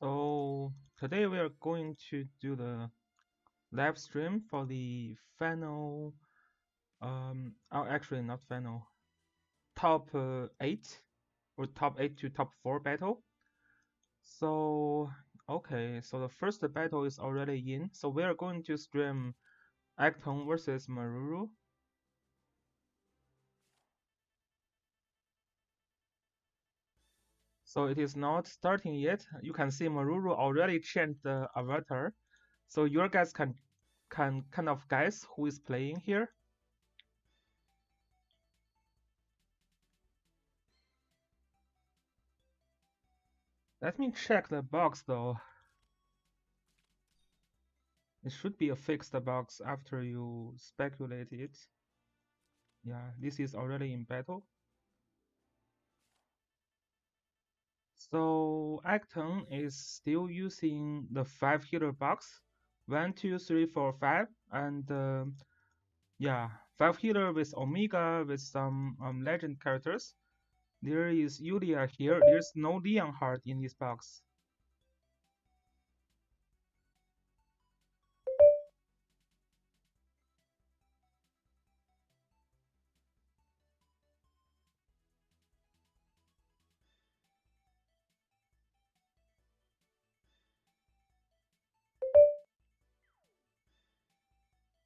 So today we are going to do the live stream for the final, actually not final, top 8 or top 8 to top 4 battle. So okay, so the first battle is already in. So we are going to stream Eggteng versus Meruru. So it is not starting yet. You can see Meruru already changed the avatar. So your guys can kind of guess who is playing here. Let me check the box though. It should be a fixed box after you speculate it. Yeah, this is already in battle. So Eggteng is still using the 5 healer box. 1, 2, 3, 4, 5. And yeah, 5 healer with Omega with some legend characters. There is Yulia here. There's no Leon heart in this box.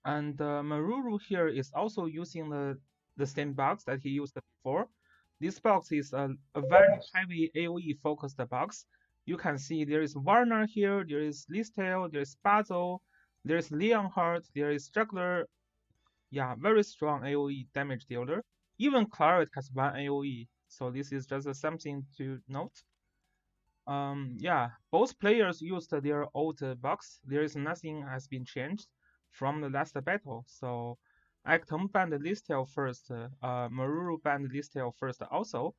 And Meruru here is also using the same box that he used before. This box is a very heavy AoE focused box. You can see there is Warner here, there is Listel, there is Basil, there is Leonhardt, there is Juggler. Yeah, very strong AoE damage dealer. Even Claret has 1 AoE, so this is just something to note. Yeah, both players used their old box. There is nothing has been changed from the last battle. So Eggteng banned Listel first. Meruru banned Listel first also.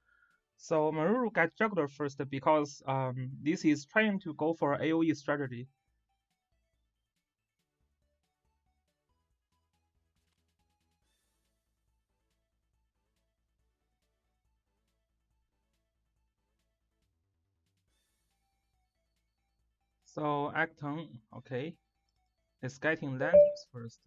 So Meruru got Juggler first because this is trying to go for AoE strategy. So Eggteng, okay, is getting landings first.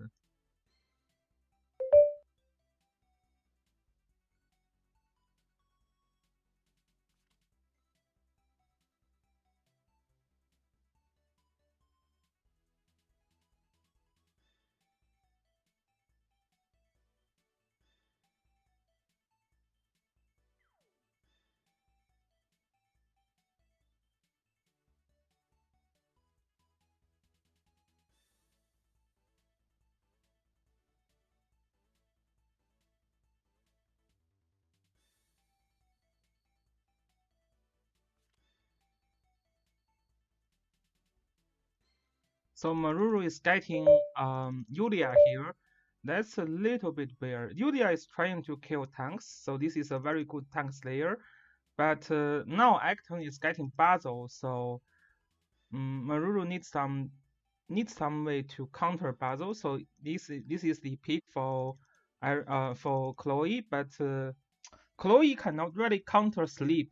So Meruru is getting Yulia here. That's a little bit weird. Yulia is trying to kill tanks, so this is a very good tank slayer. But now Eggteng is getting Basil, so Meruru needs some way to counter Basil. So this is the pick for Chloe, but Chloe cannot really counter sleep.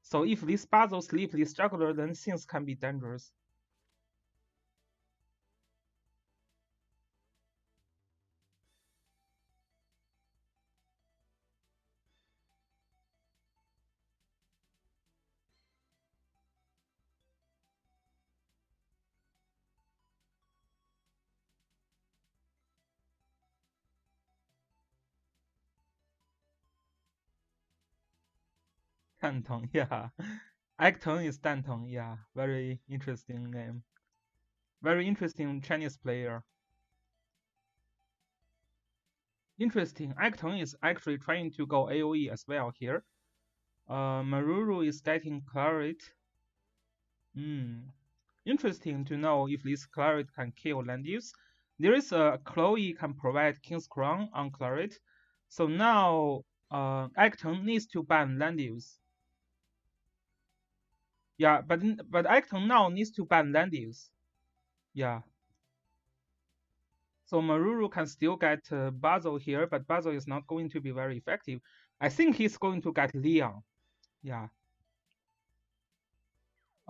So if this Basil sleep this juggler, then things can be dangerous. Dantong, yeah. Eggteng is Dantong, yeah. Very interesting name. Very interesting Chinese player. Interesting. Eggteng is actually trying to go AoE as well here. Meruru is getting Claret. Interesting to know if this Claret can kill Landius. There is a Chloe can provide King's Crown on Claret. So now Eggteng needs to ban Landius. Yeah, but Eggteng now needs to ban Landius. Yeah. So Meruru can still get Basil here, but Basil is not going to be very effective. I think he's going to get Leon. Yeah.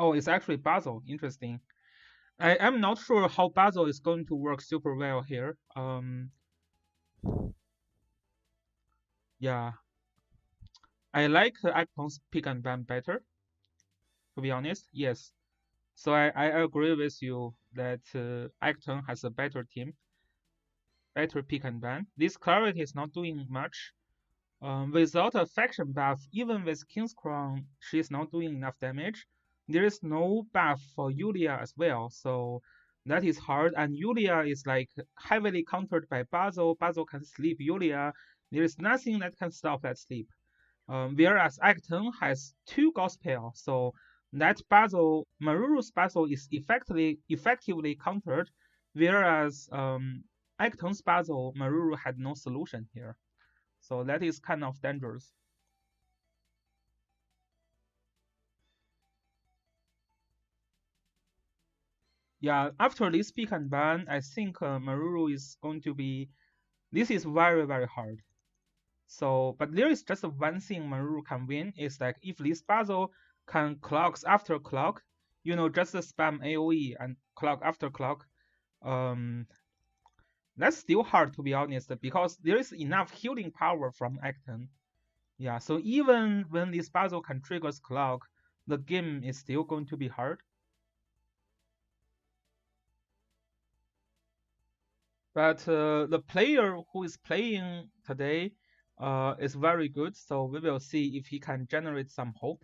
Oh, it's actually Basil. Interesting. I am not sure how Basil is going to work super well here. Yeah, I like Icons pick and ban better, to be honest. Yes. So I agree with you that Acton has a better team, better pick and ban. This Clarity is not doing much. Without a faction buff, even with King's Crown, she's not doing enough damage. There is no buff for Yulia as well, so that is hard. And Yulia is like heavily countered by Basil. Basil can sleep Yulia. There is nothing that can stop that sleep. Whereas Acton has two Gospel, so that Basil, Maruru's Basil is effectively countered, whereas Acton's Basil, Maruru had no solution here. So that is kind of dangerous. Yeah, after this pick and ban, I think Maruru is going to be. This is very, very hard. So, but there is just one thing Maruru can win is like if this puzzle can clocks after clock, just spam AoE and clock after clock. Um, that's still hard to be honest because there is enough healing power from Acton. Yeah, so even when this puzzle can trigger clock, the game is still going to be hard. But the player who is playing today is very good, so we will see if he can generate some hope.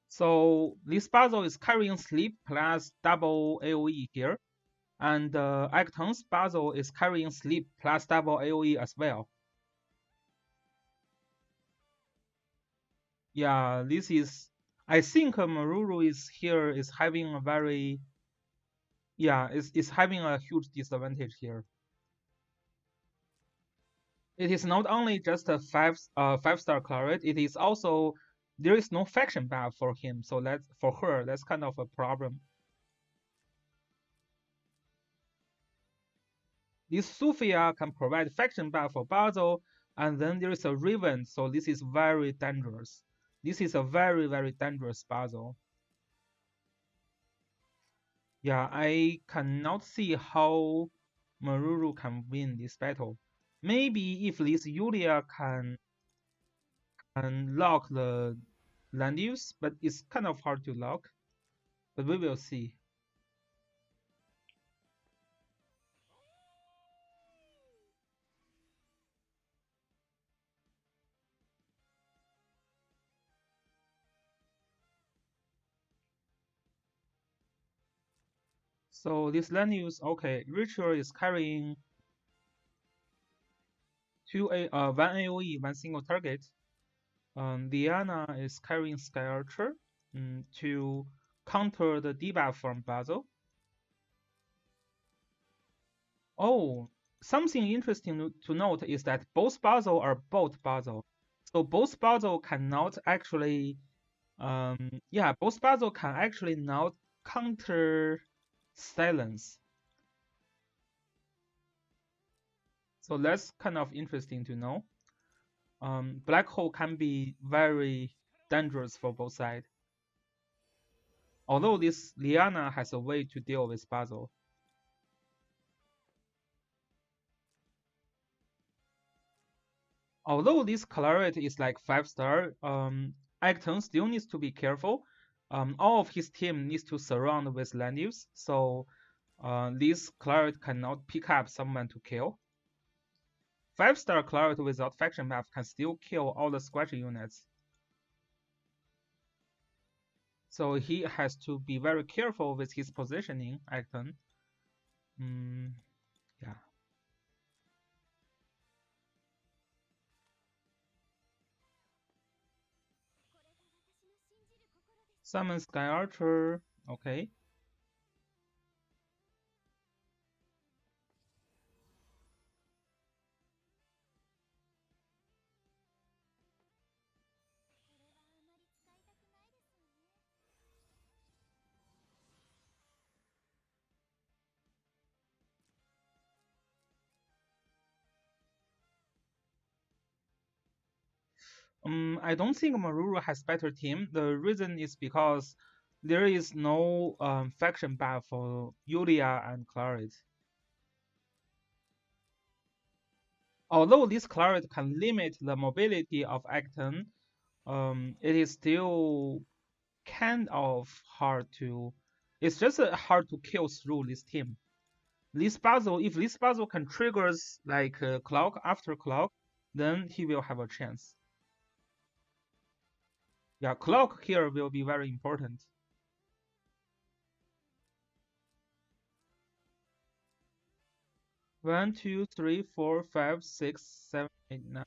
So this puzzle is carrying sleep plus double AoE here, and Acton's puzzle is carrying sleep plus double AoE as well. Yeah, this is. I think Maruru is here is having a very yeah is having a huge disadvantage here. It is not only just a five-star claret, it is also there is no faction buff for him, so that's for her that's kind of a problem. This Sophia can provide faction buff for Basil, and then there is a Raven, so this is very dangerous. This is a very, very dangerous Basil. Yeah, I cannot see how Maruru can win this battle. Maybe if this Yulia can lock the land use, but it's kind of hard to lock. But we will see. So this land use, okay, Ritual is carrying one AoE, one single target. Diana is carrying Sky Archer to counter the debuff from Basil. Oh, something interesting to note is that both Basil are both Basil. So both Basil cannot actually, both Basil can actually not counter silence. So that's kind of interesting to know. Black hole can be very dangerous for both sides. Although this Liana has a way to deal with Basil. Although this Claret is like 5-star, Acton still needs to be careful. All of his team needs to surround with Lanius, so this Claret cannot pick up someone to kill. 5-star Claret without faction buff can still kill all the Squash units. So he has to be very careful with his positioning, Acton. Yeah. Summon Sky Archer. Okay. I don't think Meruru has better team. The reason is because there is no faction buff for Yulia and Claret. Although this Claret can limit the mobility of Eggteng, it is still kind of hard to. It's just hard to kill through this team. This puzzle, if this puzzle can triggers like clock after clock, then he will have a chance. Yeah, clock here will be very important. 1, 2, 3, 4, 5, 6, 7, 8, 9.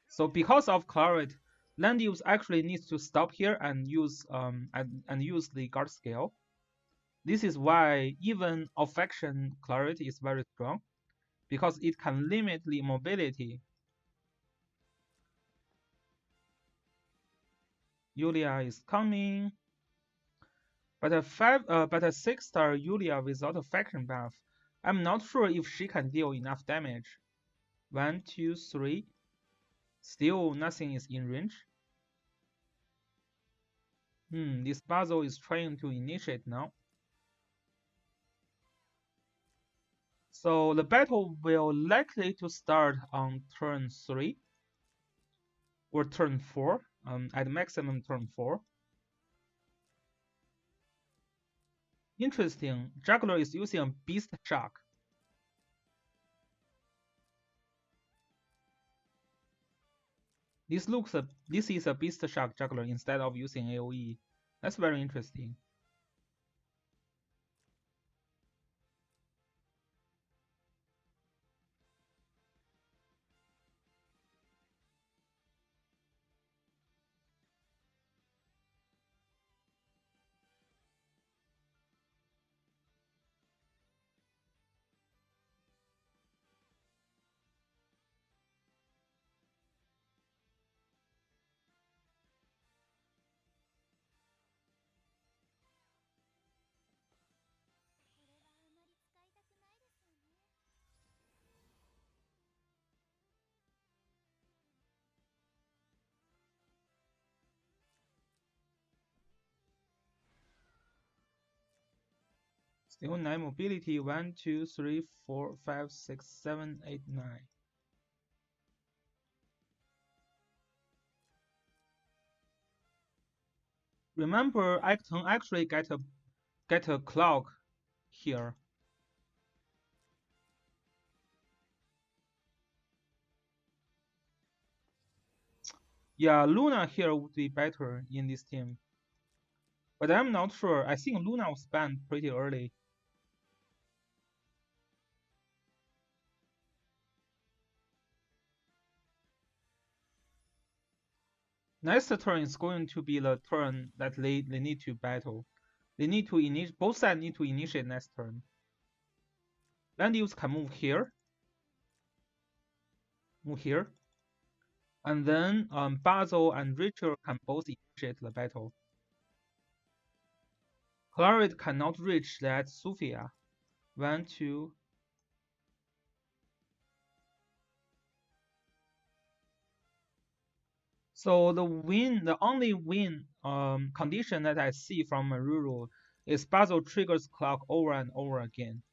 So because of Claret, land use actually needs to stop here and use the guard scale. This is why even affection Claret is very strong, because it can limit the mobility. Yulia is coming. But a 6-star Yulia without a faction buff, I'm not sure if she can deal enough damage. 1, 2, 3. Still nothing is in range. This puzzle is trying to initiate now. So the battle will likely to start on turn 3 or turn 4, at maximum turn 4. Interesting, Juggler is using a Beast Shock. This is a Beast Shock Juggler instead of using AoE. That's very interesting. Still 9 mobility. 1, 2, 3, 4, 5, 6, 7, 8, 9. Remember, Eggteng actually get a clock here. Yeah, Luna here would be better in this team. But I'm not sure. I think Luna was banned pretty early. Next turn is going to be the turn that they need to battle. They need to initiate. Both sides need to initiate next turn. Land use can move here, and then Basil and Rachel can both initiate the battle. Claret cannot reach that Sophia. 1, 2. So the only win condition that I see from Meruru is Basil triggers clock over and over again.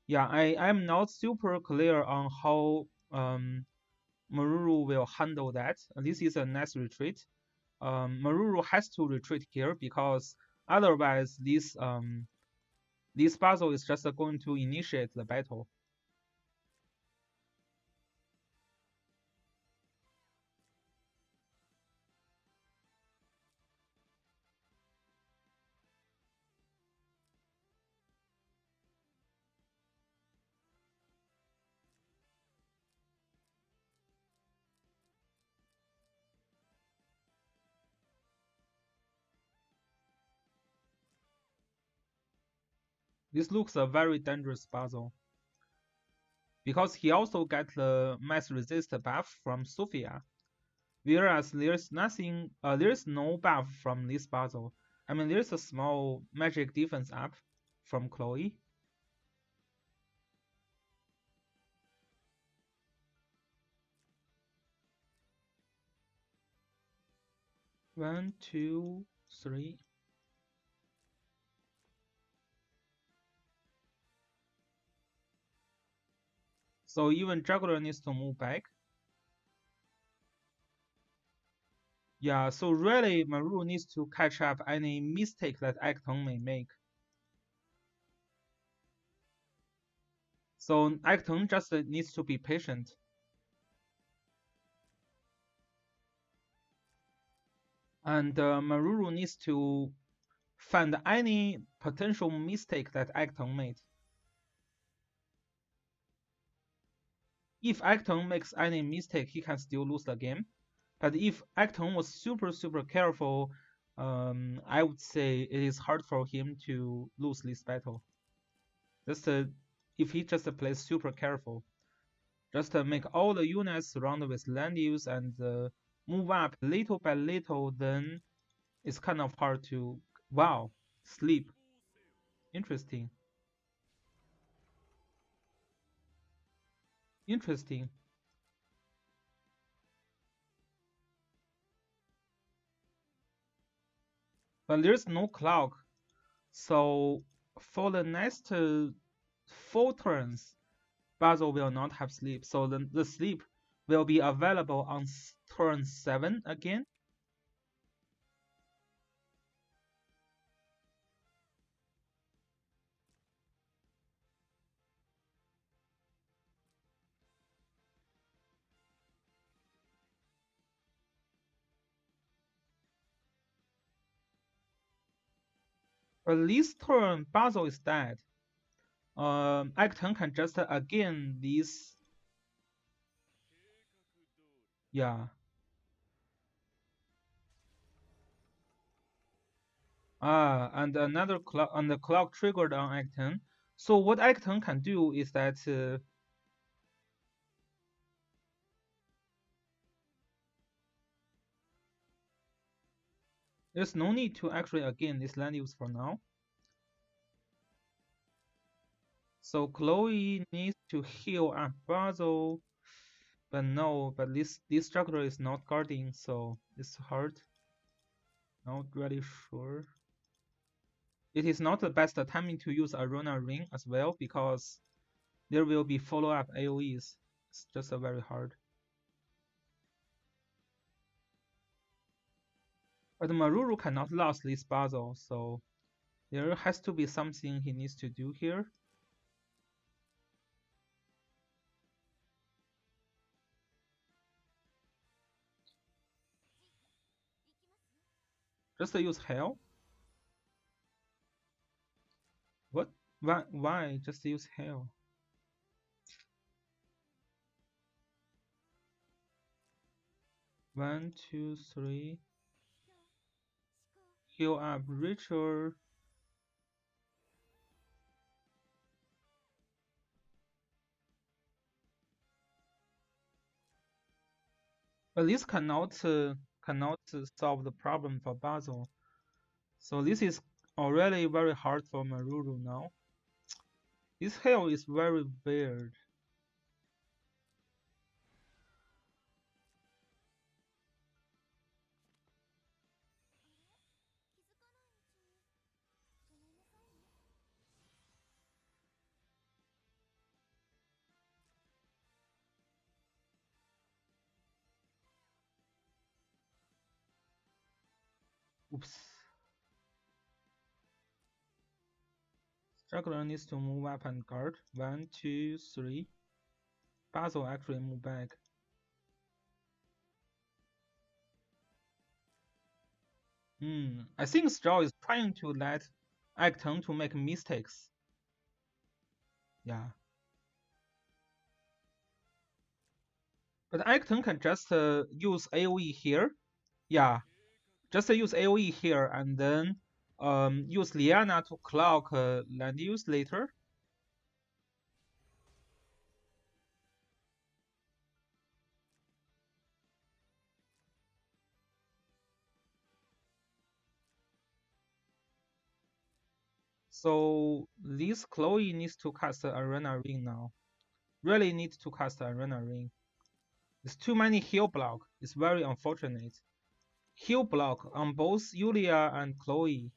Yeah, I'm not super clear on how Meruru will handle that. This is a nice retreat. Meruru has to retreat here because otherwise this puzzle is just going to initiate the battle. This looks a very dangerous puzzle because he also got the mass resist buff from Sophia, whereas there's no buff from this puzzle. I mean, there's a small magic defense up from Chloe. One, two, three. So even juggler needs to move back. Yeah, so really Meruru needs to catch up any mistake that Eggteng may make. So Eggteng just needs to be patient. And Meruru needs to find any potential mistake that Eggteng made. If Eggteng makes any mistake, he can still lose the game. But if Eggteng was super careful, I would say it is hard for him to lose this battle. Just if he just plays super careful, just make all the units surround with land use and move up little by little, then it's kind of hard to. Wow, sleep. Interesting. Interesting. But there's no clock, so for the next 4 turns, Basil will not have sleep. So the sleep will be available on turn 7 again. But this turn, Basil is dead. Eggteng can just again this. Yeah. And another clock, and the clock triggered on Eggteng. So what Eggteng can do is that there's no need to actually again this land use for now. So Chloe needs to heal up Basil, but no, but this structure is not guarding, so it's hard. Not really sure. It is not the best timing to use Arena Ring as well because there will be follow-up AoEs. It's just very hard. But Meruru cannot lose this Basil, so there has to be something he needs to do here. Just use Hell? What? Why just use Hell? One, two, three. Heal up Ritual. But this cannot solve the problem for Basil. So this is already very hard for Meruru now. This Hell is very weird. Oops. Juggler needs to move up and guard. One, two, three. Basil actually move back. I think Straw is trying to let Eggteng to make mistakes. Yeah. But Eggteng can just use AoE here. Yeah. Just use AoE here and then use Liana to clock land use later. So this Chloe needs to cast the Arena Ring now. Really needs to cast the Arena Ring. There's too many heal block. It's very unfortunate. heal block on both Yulia and Chloe.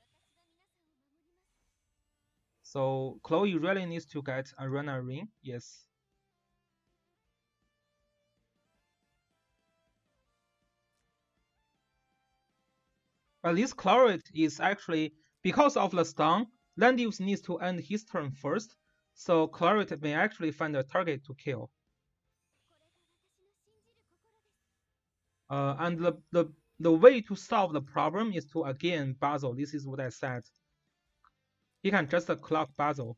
So Chloe really needs to get a Arena Ring. Yes. But this Claret is actually, because of the stun, Landius needs to end his turn first, so Claret may actually find a target to kill. And the way to solve the problem is to again Basil. This is what I said. He can just clock Basil.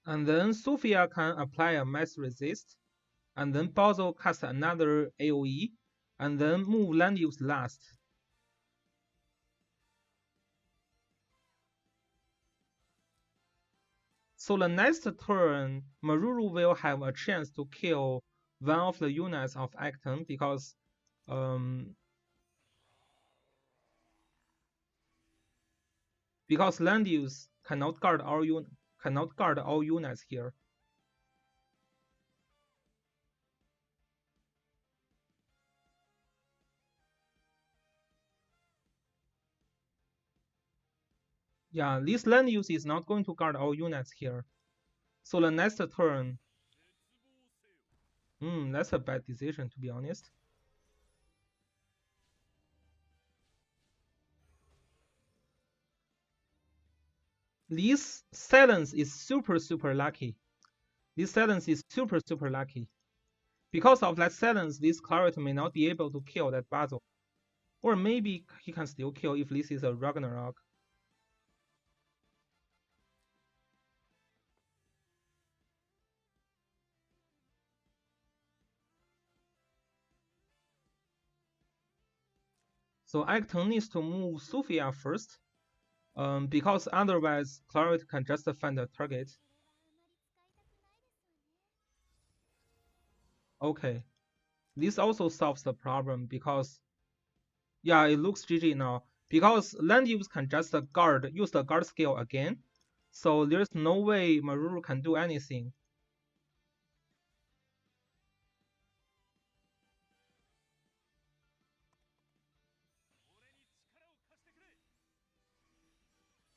And then Sophia can apply a mass resist, and then Basil cast another AoE, and then move Landius last. So the next turn, Meruru will have a chance to kill one of the units of Eggteng because Landius cannot guard all units here. Yeah, this Landius is not going to guard all units here. So the next turn, that's a bad decision to be honest. This silence is super lucky. This silence is super lucky. Because of that silence, this Claret may not be able to kill that Basil. Or maybe he can still kill if this is a Ragnarok. So Eggteng needs to move Sophia first, because otherwise Claret can just find a target. Okay, this also solves the problem because, yeah, it looks GG now. Because Landius can just use the guard skill again, so there's no way Meruru can do anything.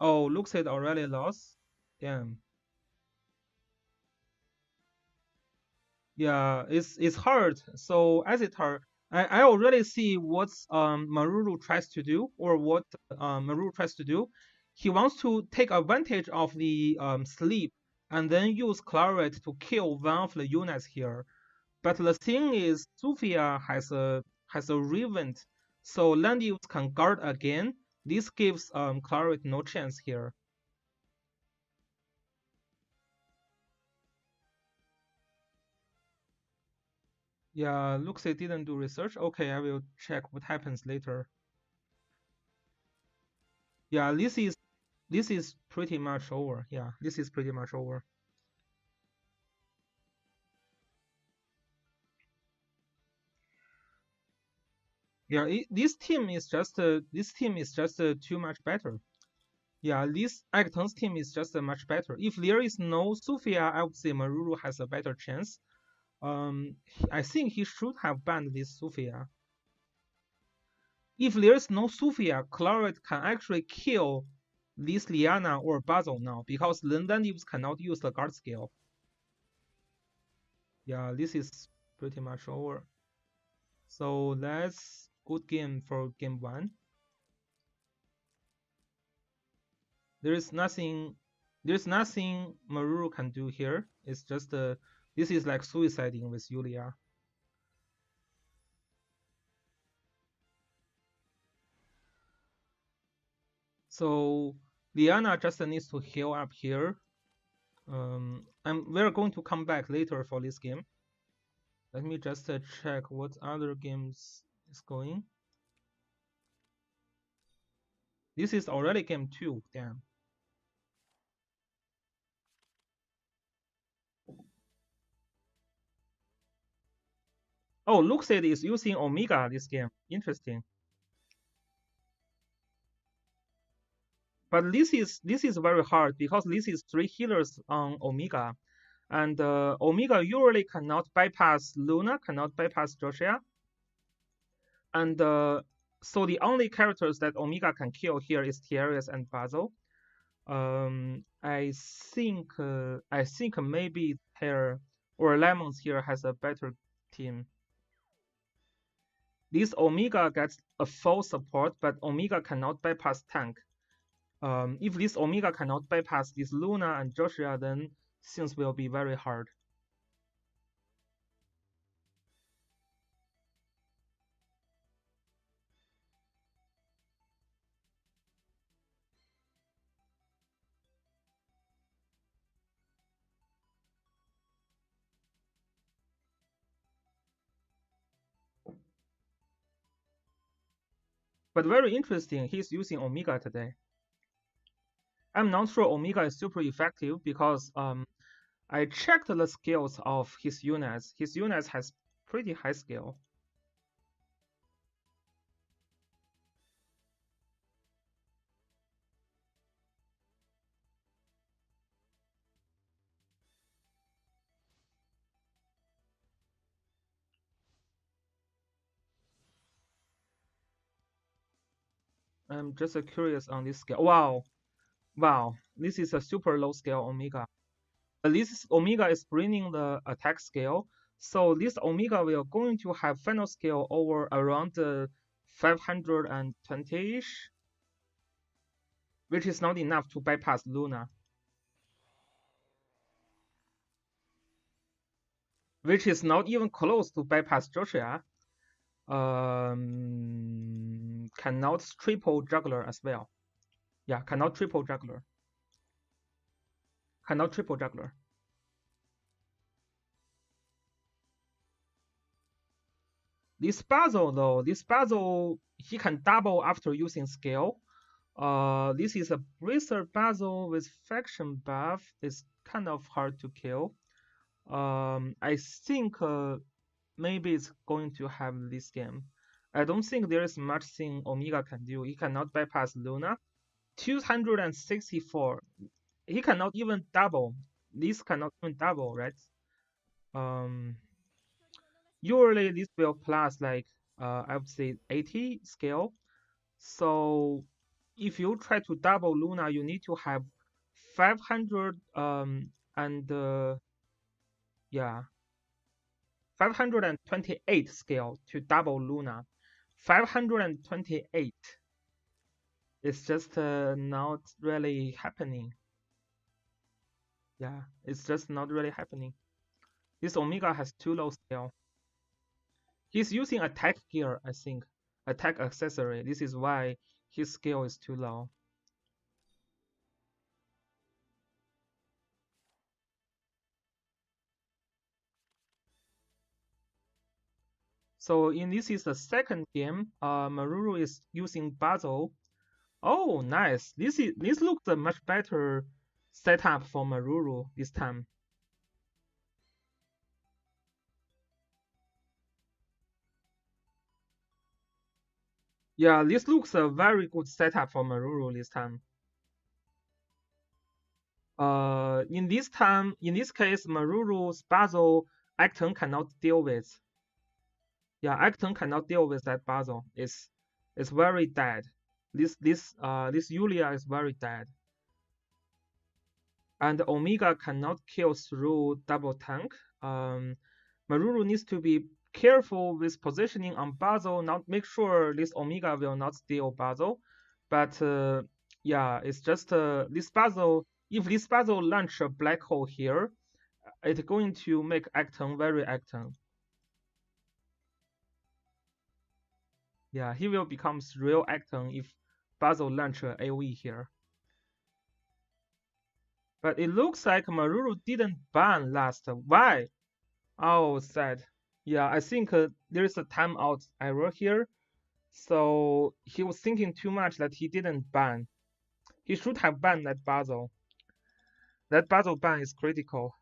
Oh, looks it already lost. Damn. Yeah, it's hard. So Asitar, I already see what Meruru tries to do, or what Meruru tries to do. He wants to take advantage of the sleep and then use Claret to kill one of the units here. But the thing is, Sophia has a Revent, so Landius can guard again. This gives Claret no chance here. Yeah, looks it didn't do research. Okay, I will check what happens later. Yeah, this is pretty much over. Yeah, this is pretty much over. Yeah, this team is just too much better. Yeah, this Eggteng's team is just much better. If there is no Sophia, I would say Meruru has a better chance. I think he should have banned this Sophia. If there's no Sophia, Claret can actually kill this Liana or Basil now, because then Landius cannot use the guard skill. Yeah, this is pretty much over. So that's good game for game 1. There's nothing Meruru can do here. It's just this is like suiciding with Yulia. So Liana just needs to heal up here. We're going to come back later for this game. Let me just check what other games is going. This is already game 2. Damn. Oh, Luxid is using Omega this game. Interesting. But this is very hard because this is 3 healers on Omega, And Omega usually cannot bypass Luna, cannot bypass Joshua. And so the only characters that Omega can kill here is Tiaris and Basil. I think maybe Pear or Lemons here has a better team. This Omega gets a full support, but Omega cannot bypass tank. If this Omega cannot bypass this Luna and Joshua, then things will be very hard. But very interesting, he's using Omega today. I'm not sure Omega is super effective because I checked the skills of his units. His units has pretty high skill. I'm just curious on this skill. Wow, this is a super low scale Omega. This Omega is bringing the attack scale, so this Omega will going to have final scale over around 520-ish, which is not enough to bypass Luna, which is not even close to bypass Joshua. Cannot triple juggler as well. Yeah, cannot triple juggler. Cannot triple juggler. This Basil though, this Basil he can double after using skill. This is a Bracer Basil with faction buff. It's kind of hard to kill. I think maybe it's going to have this game. I don't think there is much thing Omega can do. He cannot bypass Luna. 264. He cannot even double. This cannot even double, right? Um, Usually this will plus like I would say 80 scale. So if you try to double Luna, you need to have 500 and yeah 528 scale to double Luna. 528. It's just not really happening. Yeah, it's just not really happening. This Omega has too low scale. He's using attack gear, I think. Attack accessory. This is why his skill is too low. So in this is the second game. Meruru is using Basil. Oh, nice. This looks a much better setup for Meruru this time. Yeah, this looks a very good setup for Meruru this time. In this case, Maruru's Basil Eggteng cannot deal with. Yeah, Eggteng cannot deal with that Basil. It's very dead. This Yulia is very dead. And Omega cannot kill through double tank. Maruru needs to be careful with positioning on Basil, not make sure this Omega will not steal Basil. But yeah, it's just this Basil. If this Basil launch a black hole here, it's going to make Eggteng very Eggteng. Yeah, he will become real Eggteng if Basil launch a AoE here. But it looks like Maruru didn't ban last. Why? Oh, sad. Yeah, I think there is a timeout error here. So he was thinking too much that he didn't ban. He should have banned that Basil. That Basil ban is critical.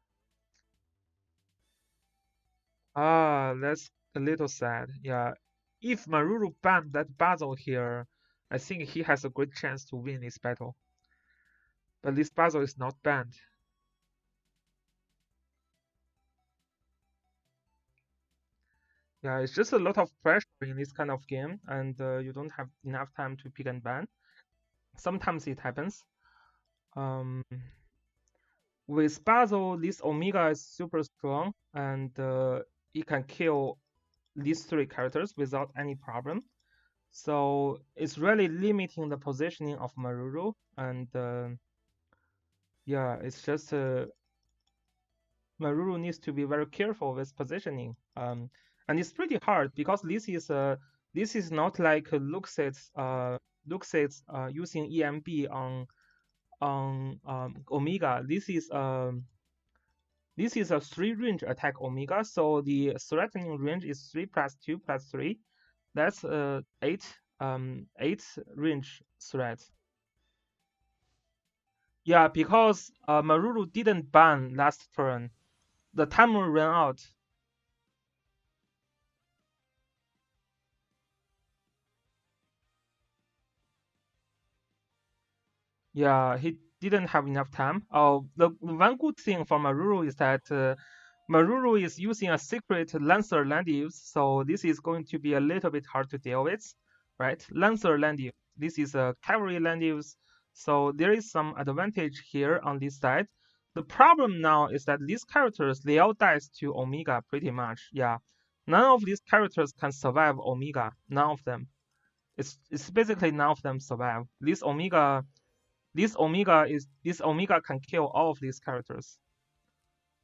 Ah, that's a little sad. Yeah. If Maruru banned that Basil here, I think he has a great chance to win this battle. But this Basil is not banned. Yeah, it's just a lot of pressure in this kind of game, and you don't have enough time to pick and ban. Sometimes it happens. Um, with Basil, this Omega is super strong, and it can kill these three characters without any problem. So it's really limiting the positioning of Meruru, and yeah, it's just Meruru needs to be very careful with positioning. And it's pretty hard because this is not like Luxit's using EMB on Omega. This is a 3 range attack Omega, so the threatening range is 3 + 2 + 3. That's 8 range threat. Yeah, because Meruru didn't ban last turn. The timer ran out. Yeah, he didn't have enough time. Oh, the one good thing for Meruru is that Meruru is using a secret Lancer land use, so this is going to be a little bit hard to deal with, right? Lancer land use. This is a cavalry land use, so there is some advantage here on this side. The problem now is that these characters they all dies to Omega pretty much. Yeah, none of these characters can survive Omega. None of them. It's basically none of them survive. This Omega can kill all of these characters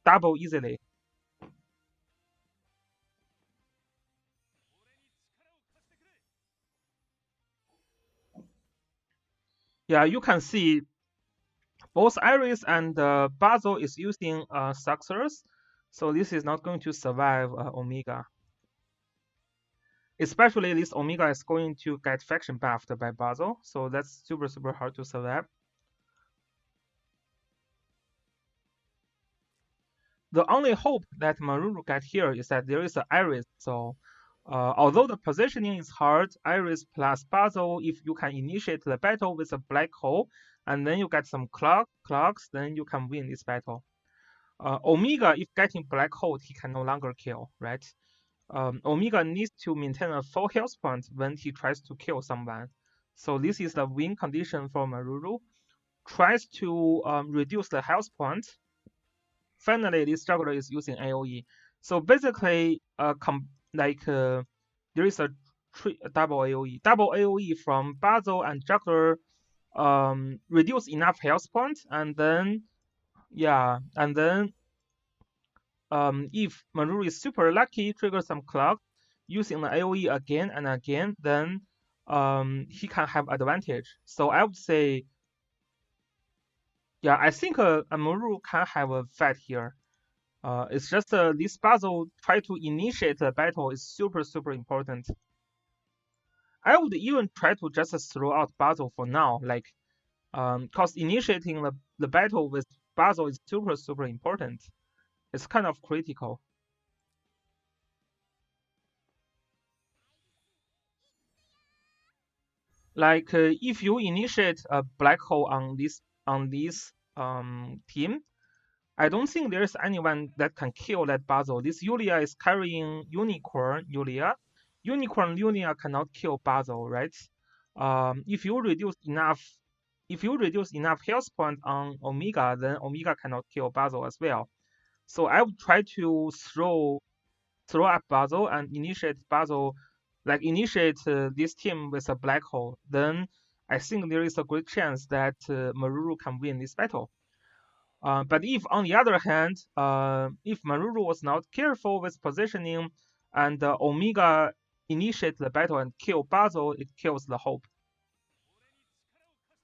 double easily. Yeah, you can see both Iris and Basil is using Successors, so this is not going to survive Omega. Especially this Omega is going to get faction buffed by Basil, so that's super hard to survive. The only hope that Meruru got here is that there is an Iris, so although the positioning is hard, Iris plus Basil, if you can initiate the battle with a black hole, and then you get some clocks, then you can win this battle. Omega, if getting black hole, he can no longer kill, right? Omega needs to maintain a full health point when he tries to kill someone. So this is the win condition for Meruru. Tries to reduce the health point. Finally, this juggler is using AoE. So basically, there is a double AoE. Double AoE from Basil and juggler reduce enough health points, and then yeah, and then if Meruru is super lucky, trigger some clock using the AoE again and again, then he can have advantage. So I would say, yeah, I think Meruru can have a fight here. It's just this puzzle try to initiate the battle is super important. I would even try to just throw out Basil for now, like, cause initiating the battle with Basil is super important. It's kind of critical. Like if you initiate a black hole on this team, I don't think there's anyone that can kill that Basil. This Yulia is carrying Unicorn Yulia. Unicorn Yulia cannot kill Basil, right? If you reduce enough health point on Omega, then Omega cannot kill Basil as well. So I would try to throw up Basil and initiate Basil, like initiate this team with a black hole. Then I think there is a great chance that Meruru can win this battle. But if, on the other hand, if Meruru was not careful with positioning and Omega initiate the battle and kill Basil, it kills the hope.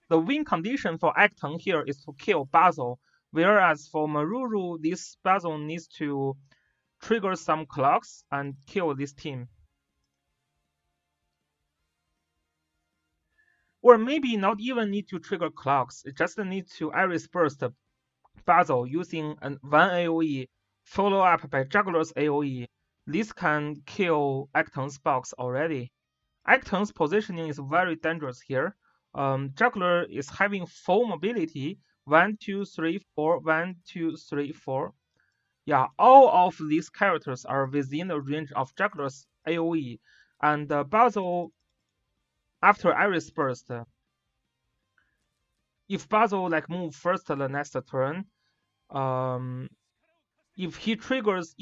The win condition for Eggteng here is to kill Basil, whereas for Meruru, this Basil needs to trigger some clocks and kill this team. Or maybe not even need to trigger clocks, it just needs to Iris burst Basil using one AoE follow up by Juggler's AoE. This can kill Eggteng's box already. Eggteng's positioning is very dangerous here. Juggler is having full mobility. 1, 2, 3, 4, 1, 2, 3, 4. Yeah, all of these characters are within the range of Juggler's AoE, and Basil after Iris burst. If Basil like move first the next turn, um, if he triggers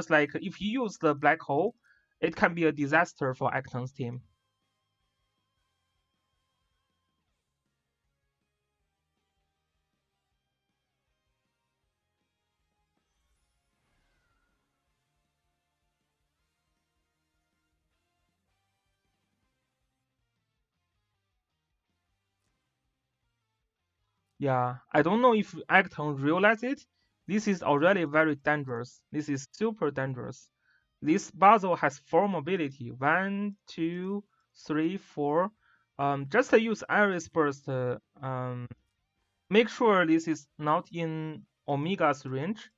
like if he use the black hole, it can be a disaster for Eggteng's team. Yeah, I don't know if Eggteng realize it. This is already very dangerous. This is super dangerous. This puzzle has four mobility. One, two, three, four. Just use Iris Burst. Make sure this is not in Omega's range.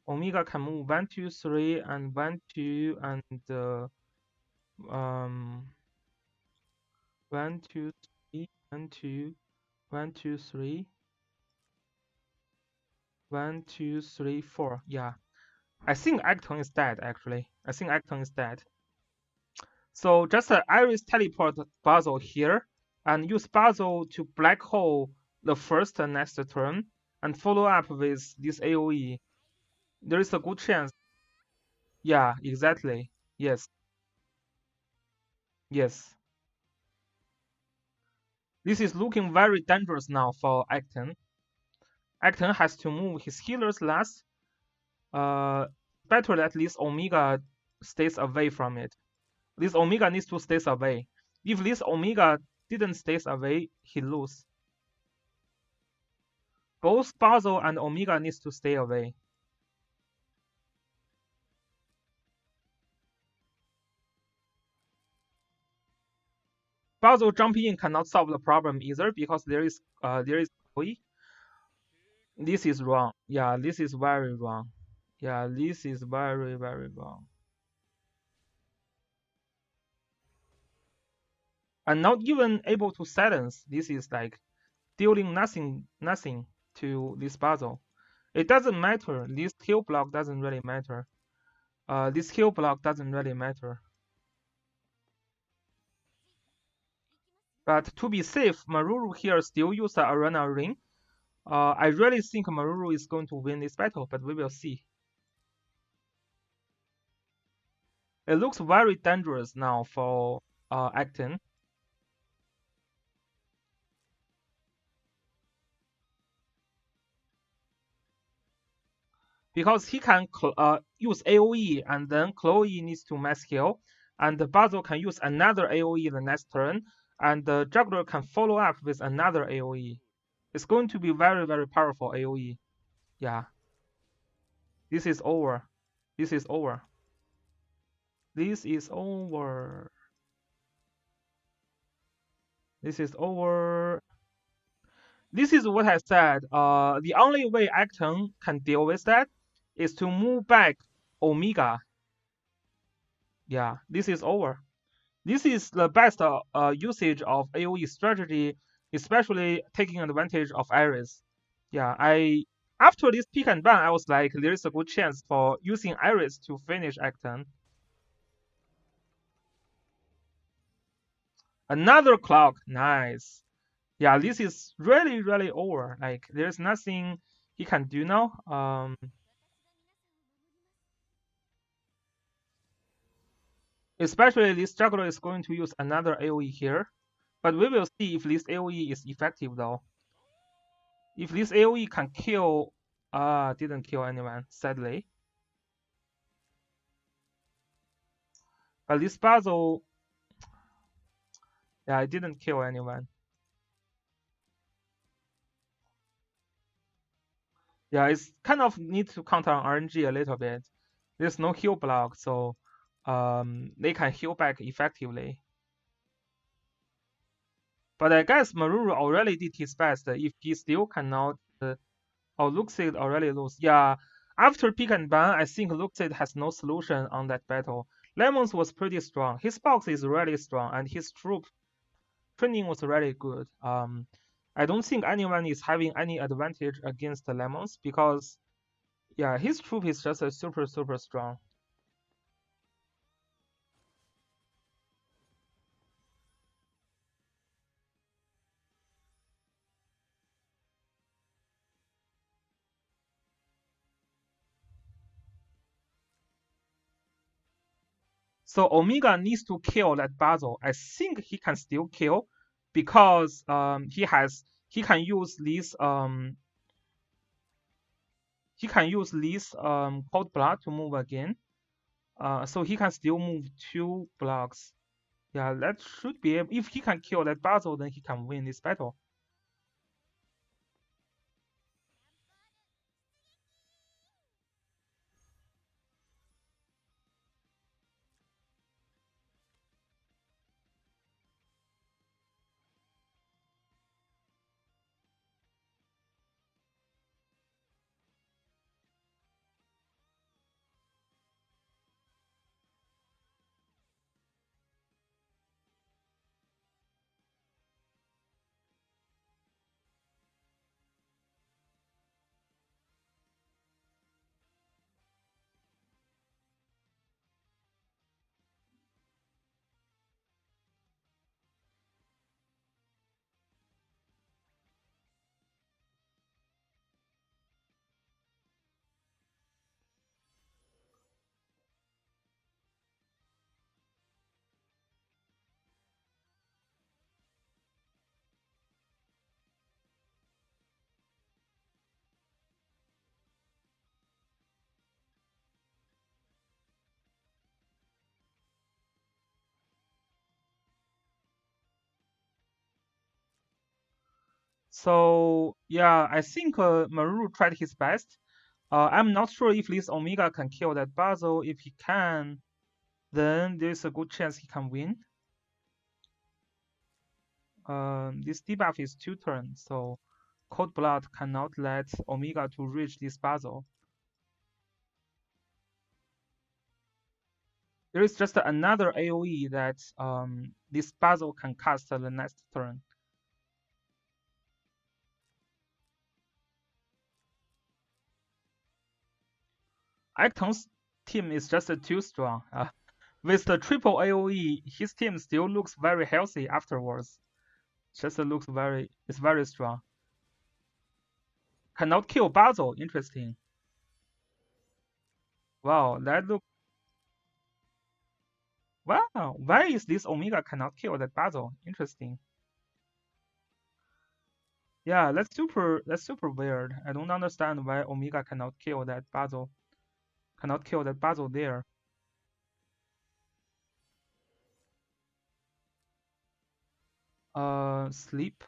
Omega can move 1, 2, 3, and 1, 2, and 1, 2, 3, 1, 2, 1, 2, 3, 1, 2, 3, 4. Yeah, I think Eggteng is dead. Actually, I think Eggteng is dead. So just Iris teleport Basil here, and use Basil to black hole the first and next turn, and follow up with this AoE. There is a good chance. Yeah, exactly. Yes, yes. This is looking very dangerous now for Eggteng. Eggteng has to move his healers last. Better that this Omega stays away from it. This Omega needs to stay away. If this Omega didn't stay away, he lose. Both Basil and Omega needs to stay away. Basil jumping in cannot solve the problem either because there is Chloe. This is wrong. Yeah, this is very wrong. Yeah, this is very wrong. And not even able to silence. This is like dealing nothing to this puzzle. It doesn't matter. This kill block doesn't really matter. This kill block doesn't really matter. But to be safe, Meruru here still use the arena ring. I really think Meruru is going to win this battle, but we will see. It looks very dangerous now for Eggteng. Because he can use AoE and then Chloe needs to mass heal, and the Basil can use another AoE the next turn, and the Juggler can follow up with another AoE. It's going to be very powerful AoE. Yeah. This is over. This is over. This is over. This is over. This is what I said. The only way Eggteng can deal with that is to move back Omega. Yeah, this is over. This is the best usage of AoE strategy, especially taking advantage of Iris. Yeah, after this pick and ban, I was like, there is a good chance for using Iris to finish Eggteng. Another clock, nice. Yeah, this is really over. Like, there's nothing he can do now. Especially this juggler is going to use another AoE here, but we will see if this AoE is effective though. If this AoE can kill, didn't kill anyone, sadly. But this puzzle, yeah, it didn't kill anyone. Yeah, it's kind of need to count on RNG a little bit. There's no heal block, so they can heal back effectively. But I guess Meruru already did his best. If he still cannot, Luxid already lose. Yeah, after pick and ban, I think Luxid has no solution on that battle. Lemons was pretty strong. His box is really strong, and his troop training was really good. I don't think anyone is having any advantage against the Lemons because, yeah, his troop is just super strong. So Omega needs to kill that Basil. I think he can still kill because he can use this cold blood to move again. So he can still move 2 blocks. Yeah, that should be able. If he can kill that Basil, then he can win this battle. So yeah, I think Maru tried his best. I'm not sure if this Omega can kill that Basil. If he can, then there's a good chance he can win. This debuff is 2 turns, so Cold Blood cannot let Omega to reach this Basil. There is just another AoE that this Basil can cast the next turn. Eggteng's team is just too strong. With the triple AoE, his team still looks very healthy afterwards. Just it's very strong. Cannot kill Basil, interesting. Wow, that look, wow, why is this Omega cannot kill that Basil? Interesting. Yeah, that's super weird. I don't understand why Omega cannot kill that Basil. Cannot kill that Basil there. Sleep.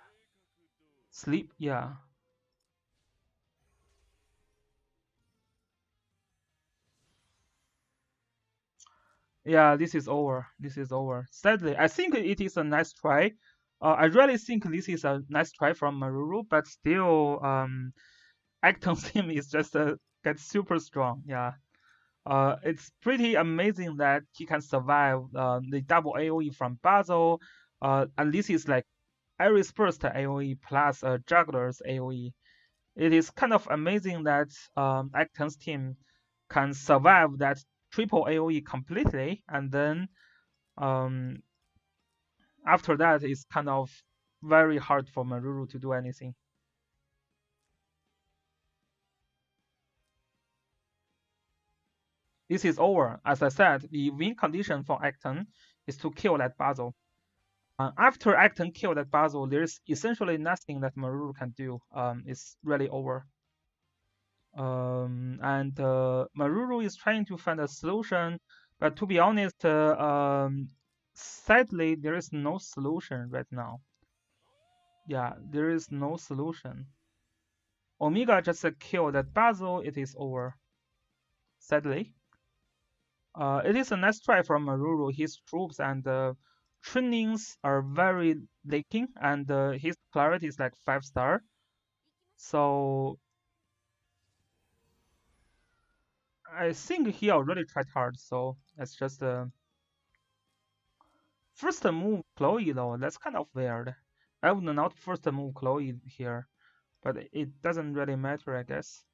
Sleep, yeah. Yeah, this is over. This is over. Sadly, I think it is a nice try. I really think this is a nice try from Maruru, but still, Acton's team is just gets super strong. Yeah. It's pretty amazing that he can survive the double AoE from Basil. And this is like Ares first AoE plus Juggler's AoE. It is kind of amazing that Acton's team can survive that triple AoE completely, and then um, after that, it's kind of very hard for Maruru to do anything. This is over. As I said, the win condition for Acton is to kill that Basil. After Acton kill that Basil, there's essentially nothing that Maruru can do. It's really over. And Maruru is trying to find a solution, but to be honest, sadly, there is no solution right now. Yeah, there is no solution. Omega just killed that Basil, it is over. Sadly. It is a nice try from Maruru. His troops and trainings are very lacking, and his clarity is like 5 star. So I think he already tried hard. So it's just first move Chloe though. That's kind of weird. I would not first move Chloe here, but it doesn't really matter, I guess.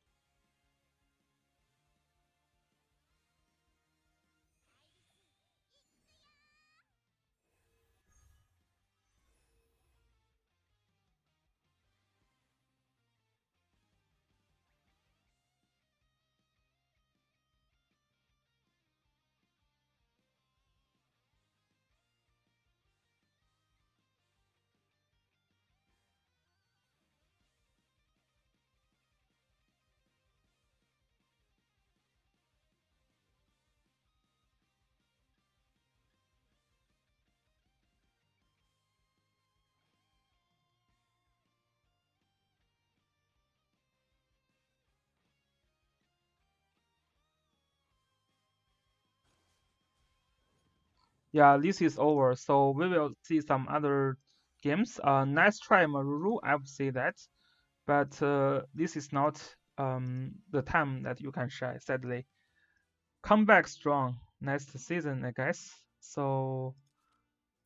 Yeah, this is over. So we will see some other games. Nice try, Maruru. I would say that, but this is not the time that you can shine. Sadly, come back strong next season, I guess. So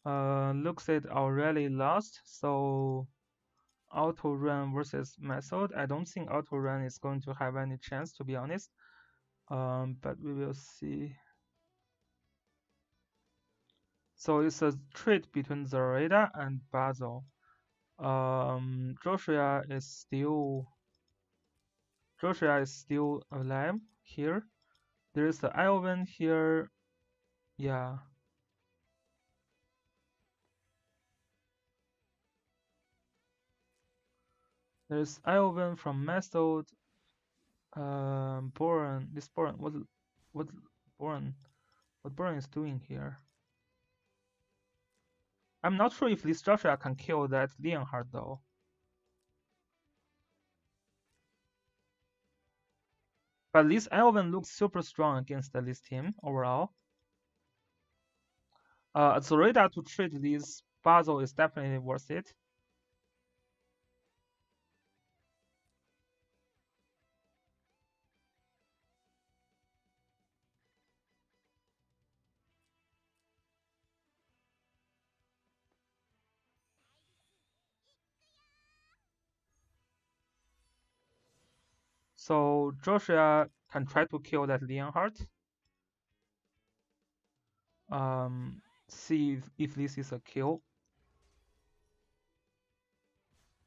looks it already lost. So auto run versus method. I don't think auto run is going to have any chance, to be honest. But we will see. So it's a trade between Zoraida and Basil. Joshua is still alive here. There's the Ivan here. Yeah, there's Ivan from Method. Boran. This Boran. What Boran? What Boran is doing here? I'm not sure if this Joshua can kill that Leonhard though. But this Elven looks super strong against this team overall. Zoraida to trade this puzzle is definitely worth it. So Joshua can try to kill that Leonhard. See if this is a kill.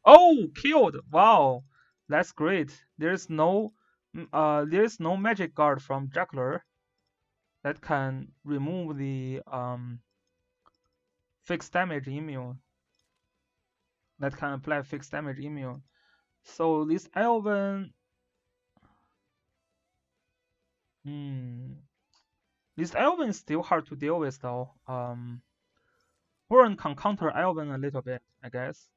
Oh, killed! Wow, that's great. There's no magic guard from juggler that can remove the fixed damage immune. That can apply fixed damage immune. So this Elven, hmm, this Elven is still hard to deal with though. Warren can counter Elven a little bit, I guess.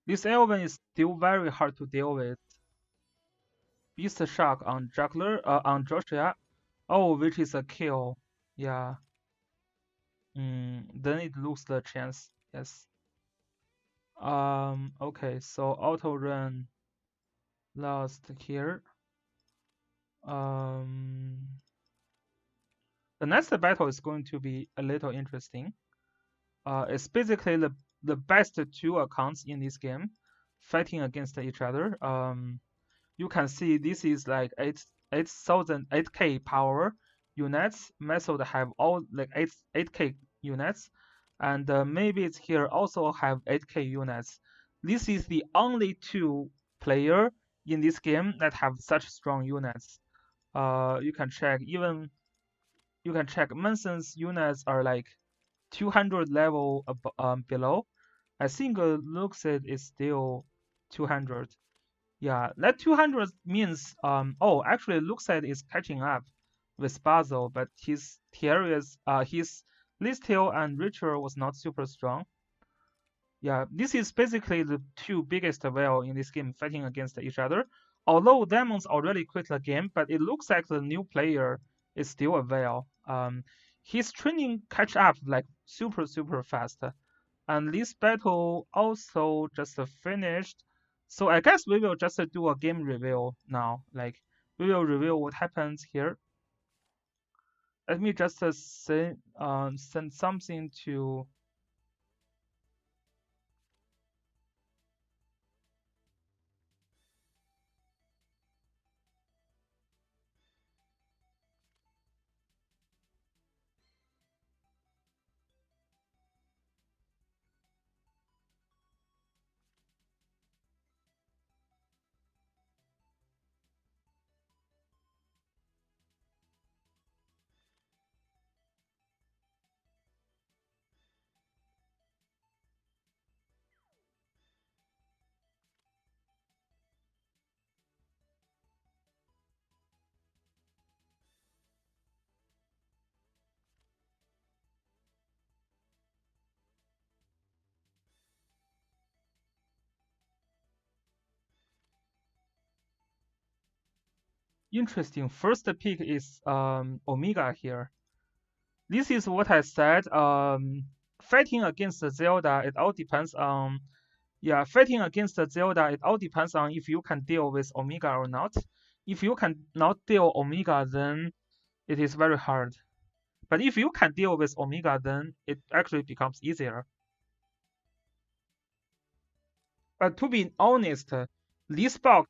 This Elven is still very hard to deal with. Beast Shock on Juggler, on Joshua. Oh, which is a kill. Yeah. Then it loses the chance. Yes. Okay, so auto run lost here. Um, the next battle is going to be a little interesting. It's basically the best two accounts in this game fighting against each other. You can see this is like 8K power units. Method have all like 8K units, and maybe it's here also have 8K units. This is the only two player in this game that have such strong units. You can check even you can check Manson's units are like 200 level below. I think Luxed is still 200. Yeah, that 200 means oh actually Luxed is catching up with Basil, but his Listil and Ritual was not super strong. Yeah, this is basically the two biggest whale in this game fighting against each other. Although Demons already quit the game, but it looks like the new player is still a whale. His training catch up like super fast. And this battle also just finished. So I guess we will just do a game review now. Like we will review what happens here. Let me just send something to. Interesting. First pick is Omega here. This is what I said. Fighting against the Zelda, it all depends on yeah, fighting against the Zelda, it all depends on if you can deal with Omega or not. If you can not deal Omega, then it is very hard. But if you can deal with Omega, then it actually becomes easier. But to be honest, this box,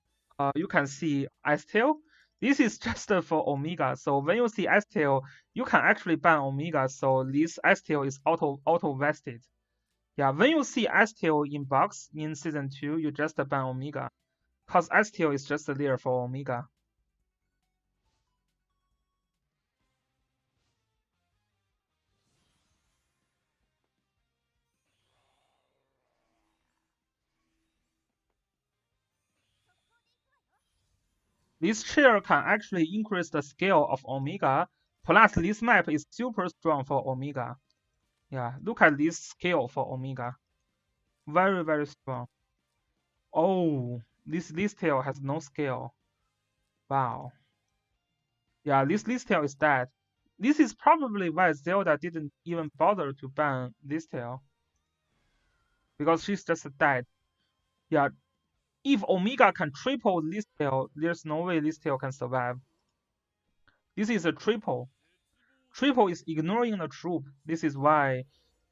you can see Tail. This is just for Omega. So when you see Tail, you can actually ban Omega. So this Tail is auto vested. Yeah, when you see Tail in box in season 2, you just ban Omega. Cause Tail is just there for Omega. This chair can actually increase the scale of Omega. Plus, this map is super strong for Omega. Yeah, look at this scale for Omega. Very, very strong. Oh, this tail has no scale. Wow. Yeah, this tail is dead. This is probably why Zelda didn't even bother to ban this tail. Because she's just dead. Yeah, if Omega can triple this tail, there's no way this tail can survive. This is a triple. Triple is ignoring the troop. This is why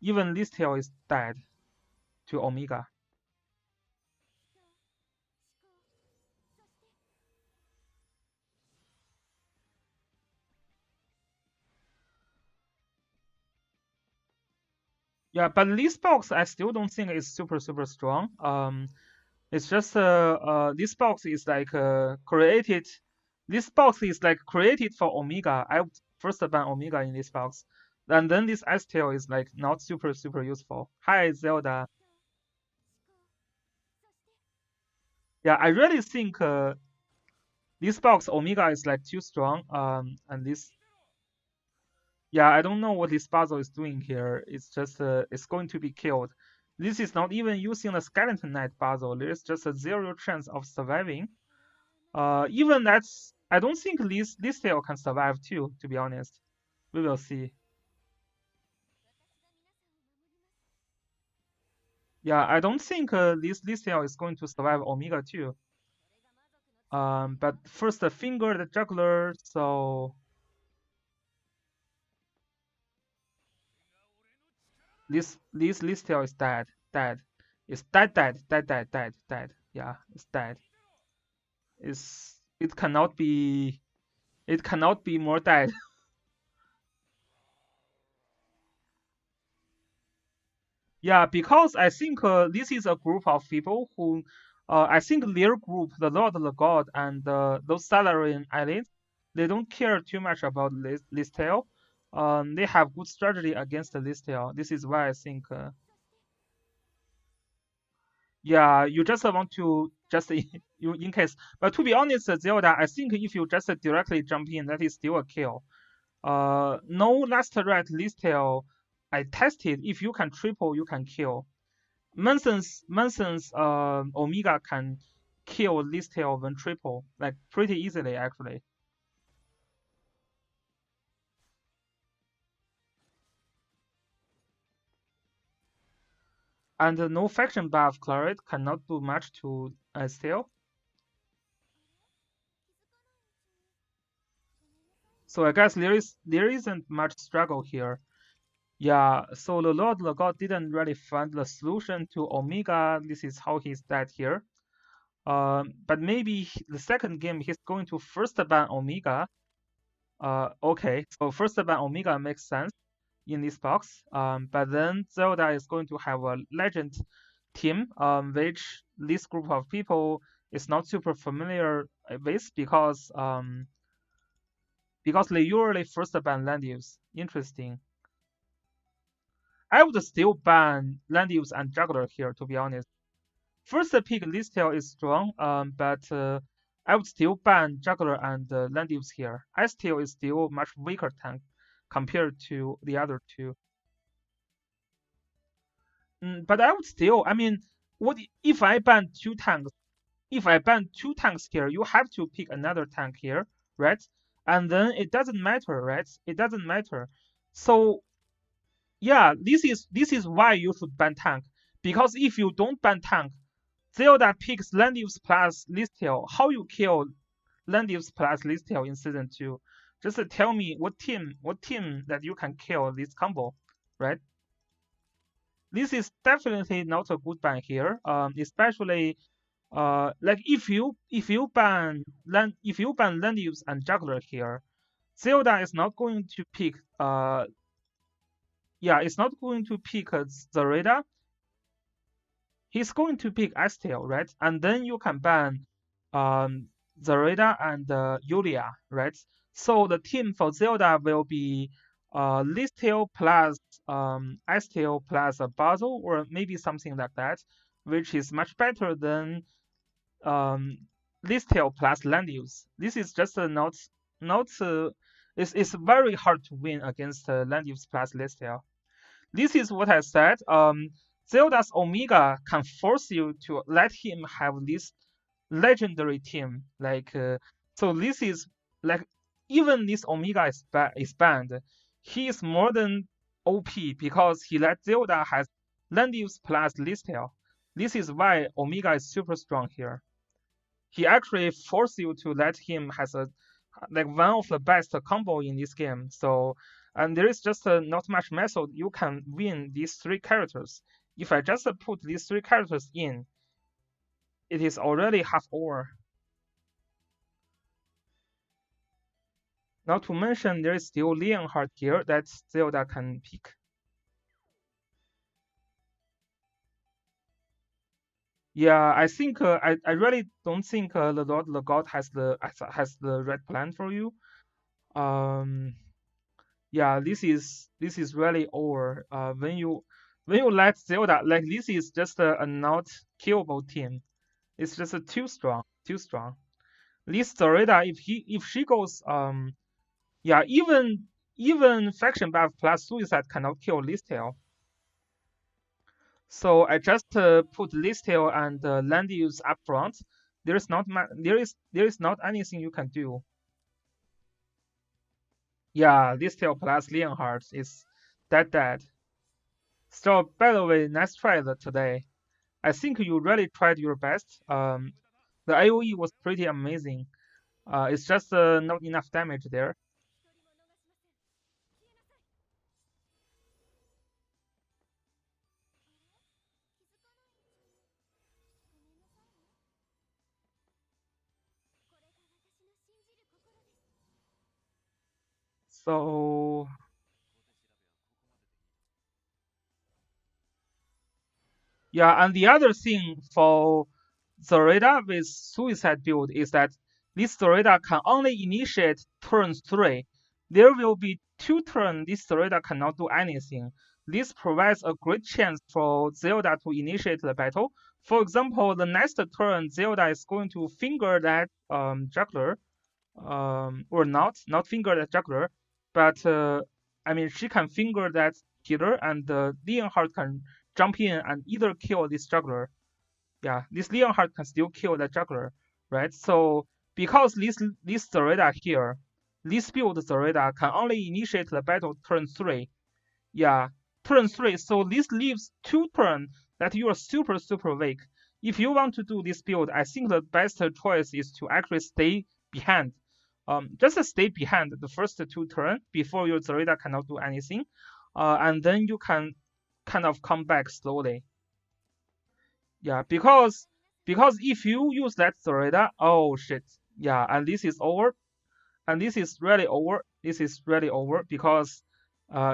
even this tail is dead to Omega. Yeah, but this box I still don't think is super strong. It's just this box is like created. This box is like created for Omega. I would first ban Omega in this box, and then this S tail is like not super useful. Hi Zelda. Yeah, I really think this box Omega is like too strong. And this yeah, I don't know what this puzzle is doing here. It's just it's going to be killed. This is not even using the skeleton knight puzzle. There's just a zero chance of surviving. Even that's I don't think this tail can survive too. To be honest, we will see. Yeah, I don't think this tail is going to survive Omega too. But first the finger, the juggler. So this tail is dead. It's dead. Yeah, it's dead. It cannot be more dead. Yeah, because I think this is a group of people who, I think their group, the Lord, the God, and those Salarian islands, they don't care too much about this tail. They have good strategy against this tail. This is why I think, yeah, you just want to just you in case. But to be honest, Zelda, I think if you just directly jump in, that is still a kill. No last right this tail. I tested. If you can triple, you can kill. Manson's Omega can kill this tail when triple, like pretty easily actually. And no faction buff Claret cannot do much to tail. So I guess there isn't much struggle here. Yeah, so the Lord the God didn't really find the solution to Omega. This is how he's dead here. But maybe the second game he's going to first ban Omega. Okay, so first ban Omega makes sense in this box. But then Zelda is going to have a legend team, which this group of people is not super familiar with because they usually first ban land use. Interesting. I would still ban land use and juggler here, to be honest. First pick Listel is strong, but I would still ban juggler and land use here. Estel is still much weaker tank compared to the other two. But I would still, I mean, what if I ban two tanks? If I ban two tanks here, you have to pick another tank here. right? And then it doesn't matter, right? It doesn't matter. So yeah, this is why you should ban tank. Because if you don't ban tank, Zelda picks Landius plus Listel. How you kill Landius plus Listel in season 2? Just tell me what team that you can kill this combo, right? This is definitely not a good ban here. Especially like if you ban Landius and Juggler here, Zelda is not going to pick it's not going to pick Zareda. He's going to pick Estel, right? And then you can ban um, Zareda and Yulia, right? So the team for Zelda will be Listel plus Estel plus a Basil, or maybe something like that, which is much better than um, Listel plus Landius. This is just not it's very hard to win against Landius plus Listel. This is what I said. Zelda's Omega can force you to let him have this legendary team. So this is like even this Omega is banned. He is more than OP because he let Zelda has Landius plus Listel. This is why Omega is super strong here. He actually forced you to let him has a like one of the best combo in this game. So and there is just not much method you can win these three characters. If I just put these three characters in, it is already half over. Not to mention there is still Leonhardt here that Zelda can pick. Yeah, I think I really don't think the Lord the God has the right plan for you. Um, yeah, this is really over. When you let Zelda like this is just a not killable team. It's just too strong, too strong. This Zoreda, if she goes yeah, even faction buff plus suicide cannot kill Listel. So I just put Listel and Landius up front. There is not anything you can do. Yeah, Listel plus Leonhardt is dead. So by the way, nice try today. I think you really tried your best. The AOE was pretty amazing. It's just not enough damage there. So yeah, and the other thing for Zoreda with Suicide build is that this Zoreda can only initiate turn 3. There will be 2 turns this Zoreda cannot do anything. This provides a great chance for Zelda to initiate the battle. For example, the next turn, Zelda is going to finger that juggler, or not finger that juggler, but I mean she can finger that healer, and Leonhardt can jump in and either kill this juggler. Yeah, this Leonhardt can still kill that juggler, right? So because this Zareda here, this build Zareda can only initiate the battle turn 3. Yeah, turn 3. So this leaves 2 turns that you are super weak. If you want to do this build, I think the best choice is to actually stay behind. Just stay behind the first 2 turns before your Zareda cannot do anything, and then you can kind of come back slowly. Yeah, because if you use that Zareda, oh shit, yeah, and this is over, and this is really over. This is really over because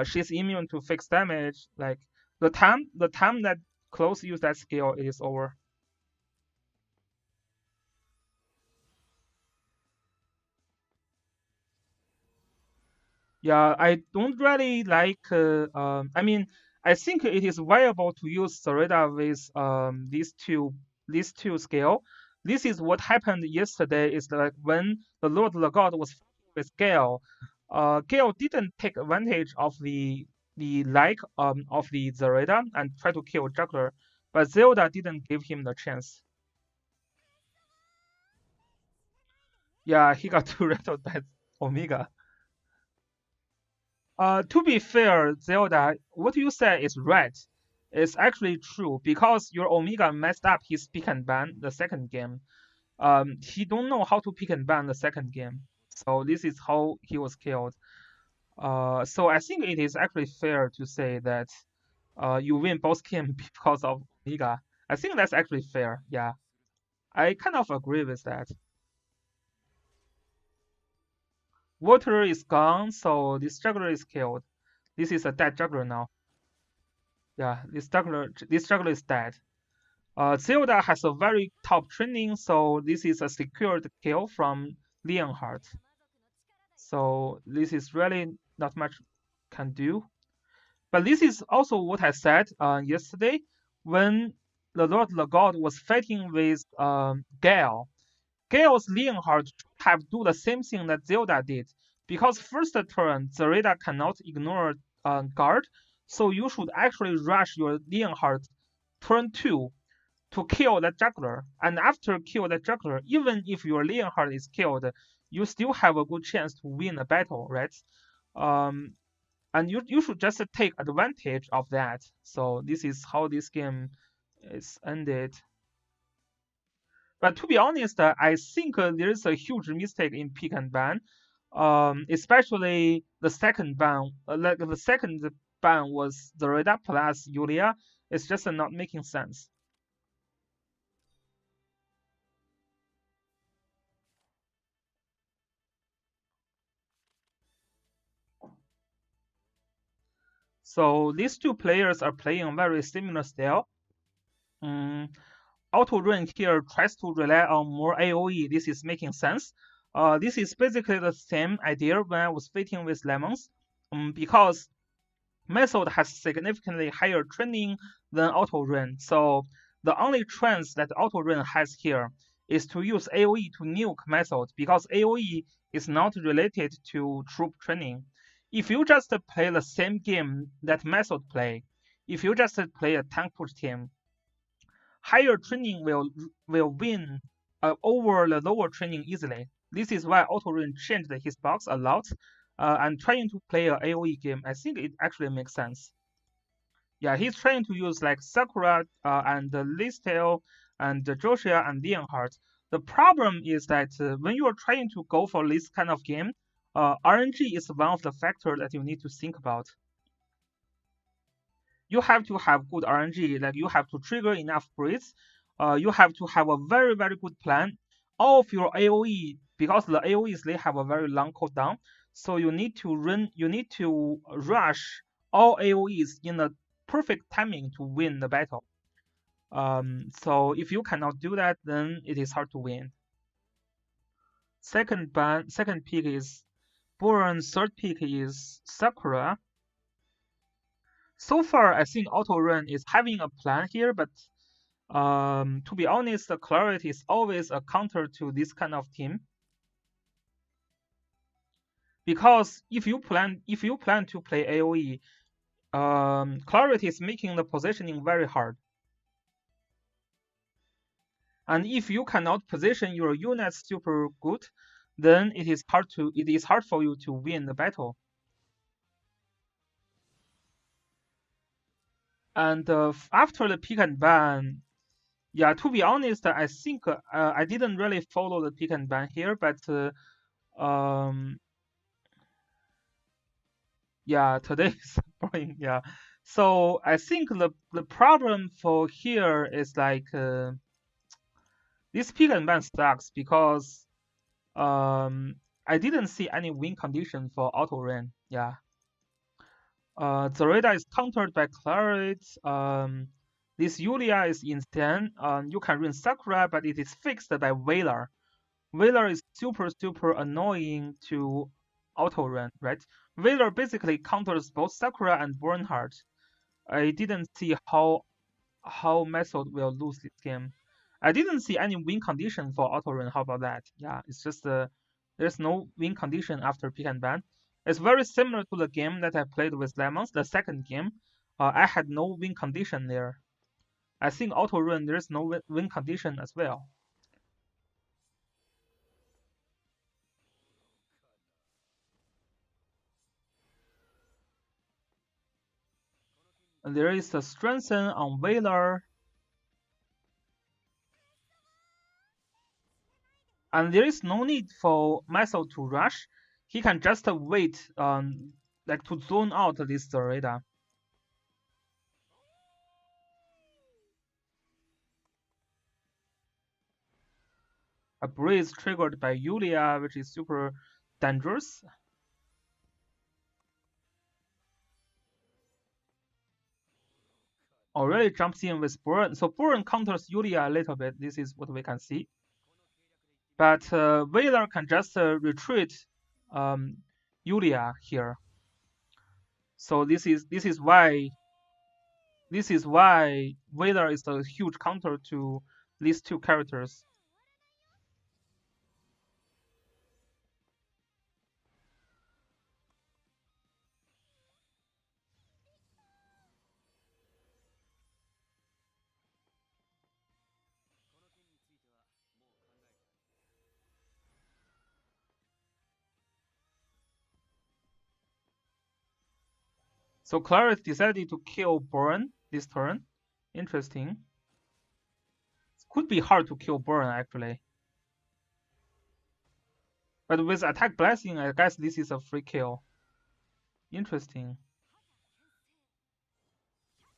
she's immune to fixed damage. Like the time that close use that skill, it is over. Yeah, I don't really like. I mean, I think it is viable to use Sarada with these two scale. This is what happened yesterday. Is like when the Lord the God was fighting with Gale. Gale didn't take advantage of the like of the Zareda and try to kill Juggler, but Zelda didn't give him the chance. Yeah, he got too rattled by Omega. To be fair, Zelda, what you said is right. It's actually true because your Omega messed up his pick and ban the second game. He don't know how to pick and ban the second game. So this is how he was killed. So I think it is actually fair to say that you win both games because of Omega. I think that's actually fair. Yeah, I kind of agree with that. Water is gone, so this juggler is killed. This is a dead juggler now. Yeah, this juggler is dead. Zelda has a very top training, so this is a secured kill from Leonhardt. So this is really not much can do. But this is also what I said yesterday when the Lord the God was fighting with Gale. Gale's Leonhardt should have do the same thing that Zelda did. Because first turn, Zareda cannot ignore guard, so you should actually rush your Leonhardt turn 2 to kill that juggler. And after kill that juggler, even if your Leonhardt is killed, you still have a good chance to win a battle, right? Um, and you should just take advantage of that. So this is how this game is ended. But to be honest, I think there is a huge mistake in pick and ban, especially the second ban. Like the second ban was the Reda plus Yulia. It's just not making sense. So these two players are playing a very similar style. Mm, Auto Run here tries to rely on more AoE. This is making sense. This is basically the same idea when I was fighting with Lemons, because Method has significantly higher training than Auto Run. So the only chance that Auto Run has here is to use AoE to nuke Method because AoE is not related to troop training. If you just play the same game that Method play, if you just play a tank push team, higher training will win over the lower training easily. This is why Autorun changed his box a lot and trying to play a AoE game. I think it actually makes sense. Yeah, he's trying to use like Sakura and Listel and Joshua and Leonhardt. The problem is that when you are trying to go for this kind of game, RNG is one of the factors that you need to think about. You have to have good RNG, like you have to trigger enough breeds. You have to have a very, very good plan. All of your AoE, because the AoEs they have a very long cooldown, so you need to rush all AoEs in a perfect timing to win the battle. So if you cannot do that, then it is hard to win. Second pick is Boron, third pick is Sakura. So far, I think Auto Run is having a plan here, but to be honest, the clarity is always a counter to this kind of team. Because if you plan to play AoE, clarity is making the positioning very hard. And if you cannot position your units super good, then it is hard for you to win the battle. And after the pick and ban, yeah, to be honest, I think I didn't really follow the pick and ban here, but um, yeah, today is boring. Yeah, so I think the problem for here is like this pick and ban sucks because I didn't see any win condition for auto run. Yeah, Zareda is countered by Claret. This Yulia is insane. You can run Sakura, but it is fixed by Wailer. Wailer is super annoying to auto run, right? Wailer basically counters both Sakura and Bernhardt. I didn't see how Method will lose this game. I didn't see any win condition for auto run. How about that? Yeah, it's just there's no win condition after pick and ban. It's very similar to the game that I played with Lemons, the second game. I had no win condition there. I think auto run there is no win condition as well. There is a strengthen on Valor, and there is no need for Method to rush. He can just wait, like to zone out this Zareta. A breeze triggered by Yulia, which is super dangerous. Already jumps in with Burn. So Burn counters Yulia a little bit. This is what we can see. But Valor can just retreat Yulia here. So this is why Valor is a huge counter to these two characters. So Clarus decided to kill Burn this turn. Interesting. Could be hard to kill Burn actually. But with attack blessing, I guess this is a free kill. Interesting.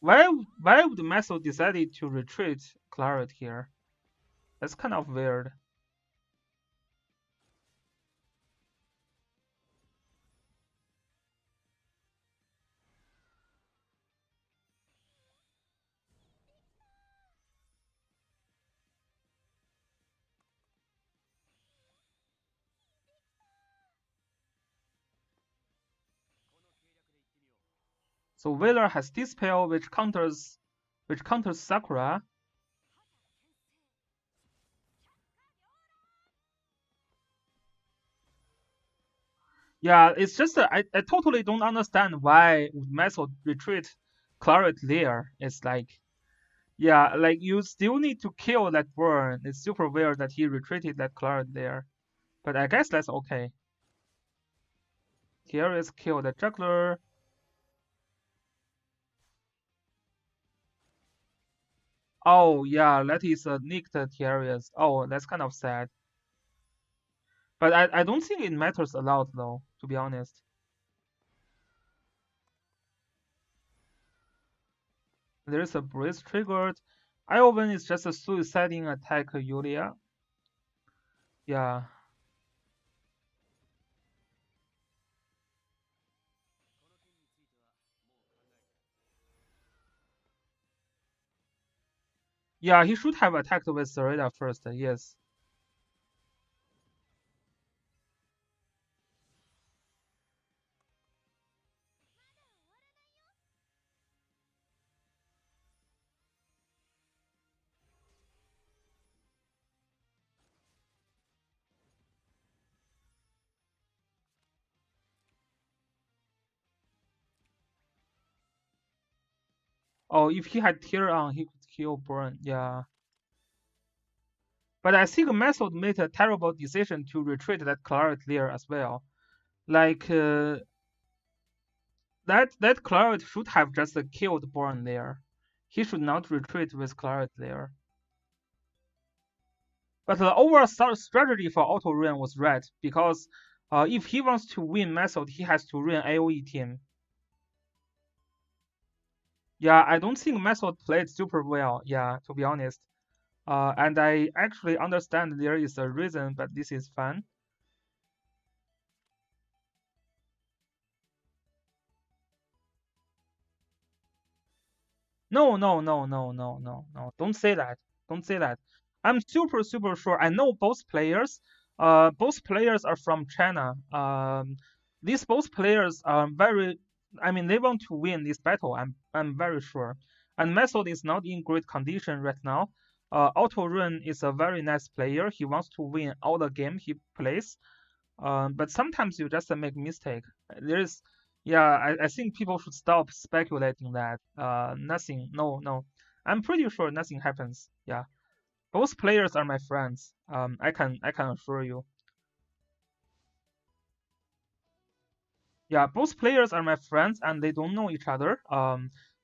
Why would Meso decided to retreat Claret here? That's kind of weird. So Valor has Dispel, which counters Sakura. Yeah, it's just I totally don't understand why would Meso retreat Claret there. It's like, yeah, like you still need to kill that Burn. It's super weird that he retreated that Claret there. But I guess that's okay. Here is kill the juggler. Oh yeah, that is a nicked Tiarius. Oh, that's kind of sad. But I don't think it matters a lot though, to be honest. There is a breeze triggered. Iovan is just a suiciding attack Yulia. Yeah. Yeah, he should have attacked with Zareta first, yes. Oh, if he had tear on, he could kill Burn, yeah. But I think Method made a terrible decision to retreat that Claret there as well. Like, that Claret should have just killed Burn there. He should not retreat with Claret there. But the overall strategy for Auto Run was right, because if he wants to win Method, he has to run AoE team. Yeah, I don't think Method played super well, yeah, to be honest. And I actually understand there is a reason, but this is fun. No, no, no, no, no, no, no. Don't say that. Don't say that. I'm super, super sure. I know both players. Both players are from China. These both players are very. I mean, they want to win this battle. I'm very sure. And Method is not in great condition right now. Auto Run is a very nice player. He wants to win all the game he plays. But sometimes you just make mistake. There is, yeah, I think people should stop speculating that. Nothing, no, no. I'm pretty sure nothing happens. Yeah, both players are my friends. I can assure you. Yeah, both players are my friends and they don't know each other.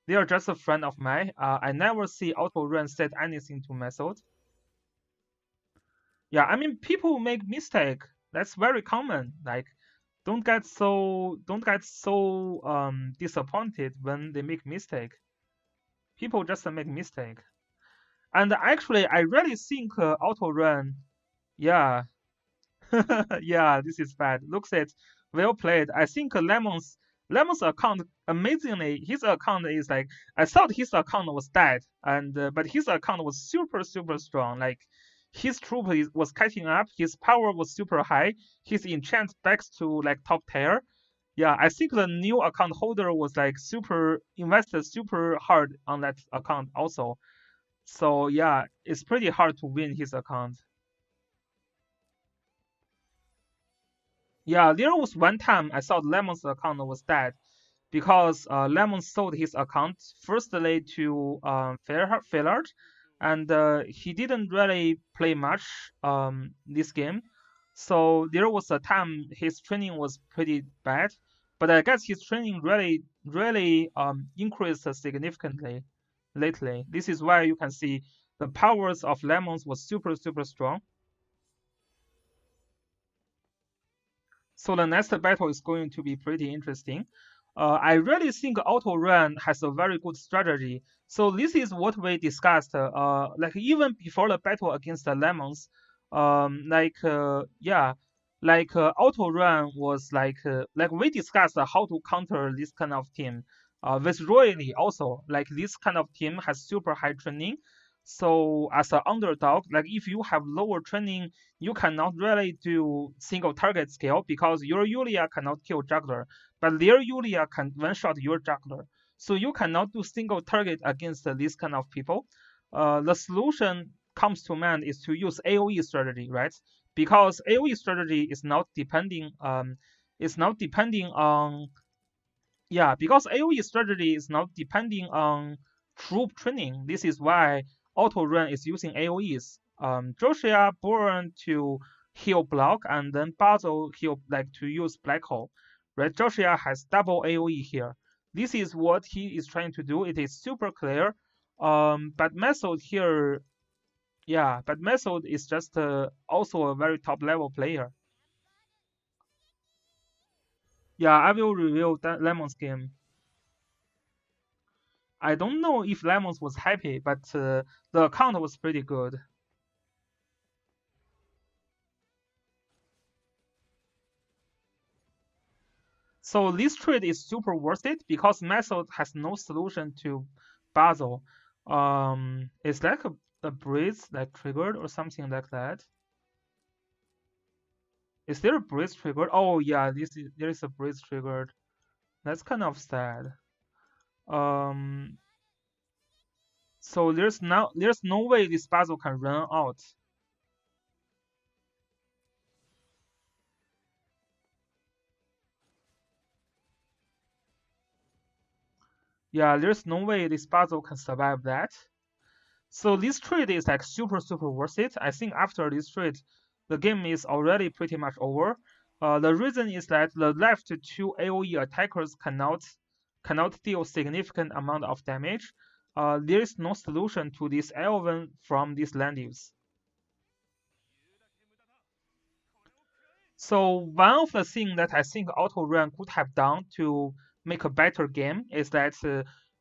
They are just a friend of mine. I never see Auto Run said anything to Method. Yeah, I mean people make mistake. That's very common. Like don't get so disappointed when they make mistake. People just make mistake. And actually, I really think Auto Run. Yeah, yeah, this is bad. Looks it well played. I think Lemon's account amazingly his account is like I thought his account was dead and but his account was super strong. Like his troop was catching up. His power was super high. His enchant back to like top tier. Yeah, I think the new account holder was like super invested super hard on that account also. So yeah, it's pretty hard to win his account. Yeah, there was one time I thought Lemon's account was dead because Lemon sold his account firstly to Fairheart, and he didn't really play much this game. So there was a time his training was pretty bad, but I guess his training really increased significantly lately. This is why you can see the powers of Lemons was super strong. So the next battle is going to be pretty interesting. I really think Auto Run has a very good strategy. So this is what we discussed. Like even before the battle against the Lemons, yeah, Auto Run was like we discussed how to counter this kind of team. With Royally also like this kind of team has super high training. So as an underdog, like if you have lower training you cannot really do single target skill because your Yulia cannot kill juggler, but their Yulia can one shot your juggler. So you cannot do single target against these kind of people. The solution comes to mind is to use AOE strategy, right? Because AOE strategy is not depending on yeah, because AoE strategy is not depending on troop training. This is why Auto Run is using AoEs. Joshua born to heal block and then Basil heal like to use black hole. Right? Joshua has double AoE here. This is what he is trying to do. It is super clear. But Method here, yeah, but Method is just also a very top level player. Yeah, I will review that Lemon's game. I don't know if Lemons was happy, but the account was pretty good. So this trade is super worth it because Method has no solution to Basil. It's like a breeze like triggered or something like that. Is there a breeze triggered? Oh yeah, there is a breeze triggered. That's kind of sad. Um, so there's no way this Basil can run out. Yeah, there's no way this Basil can survive that. So this trade is like super worth it. I think after this trade, the game is already pretty much over. The reason is that the left two AoE attackers cannot deal significant amount of damage. There is no solution to this Elven from this land use. So one of the things that I think Auto Run could have done to make a better game is that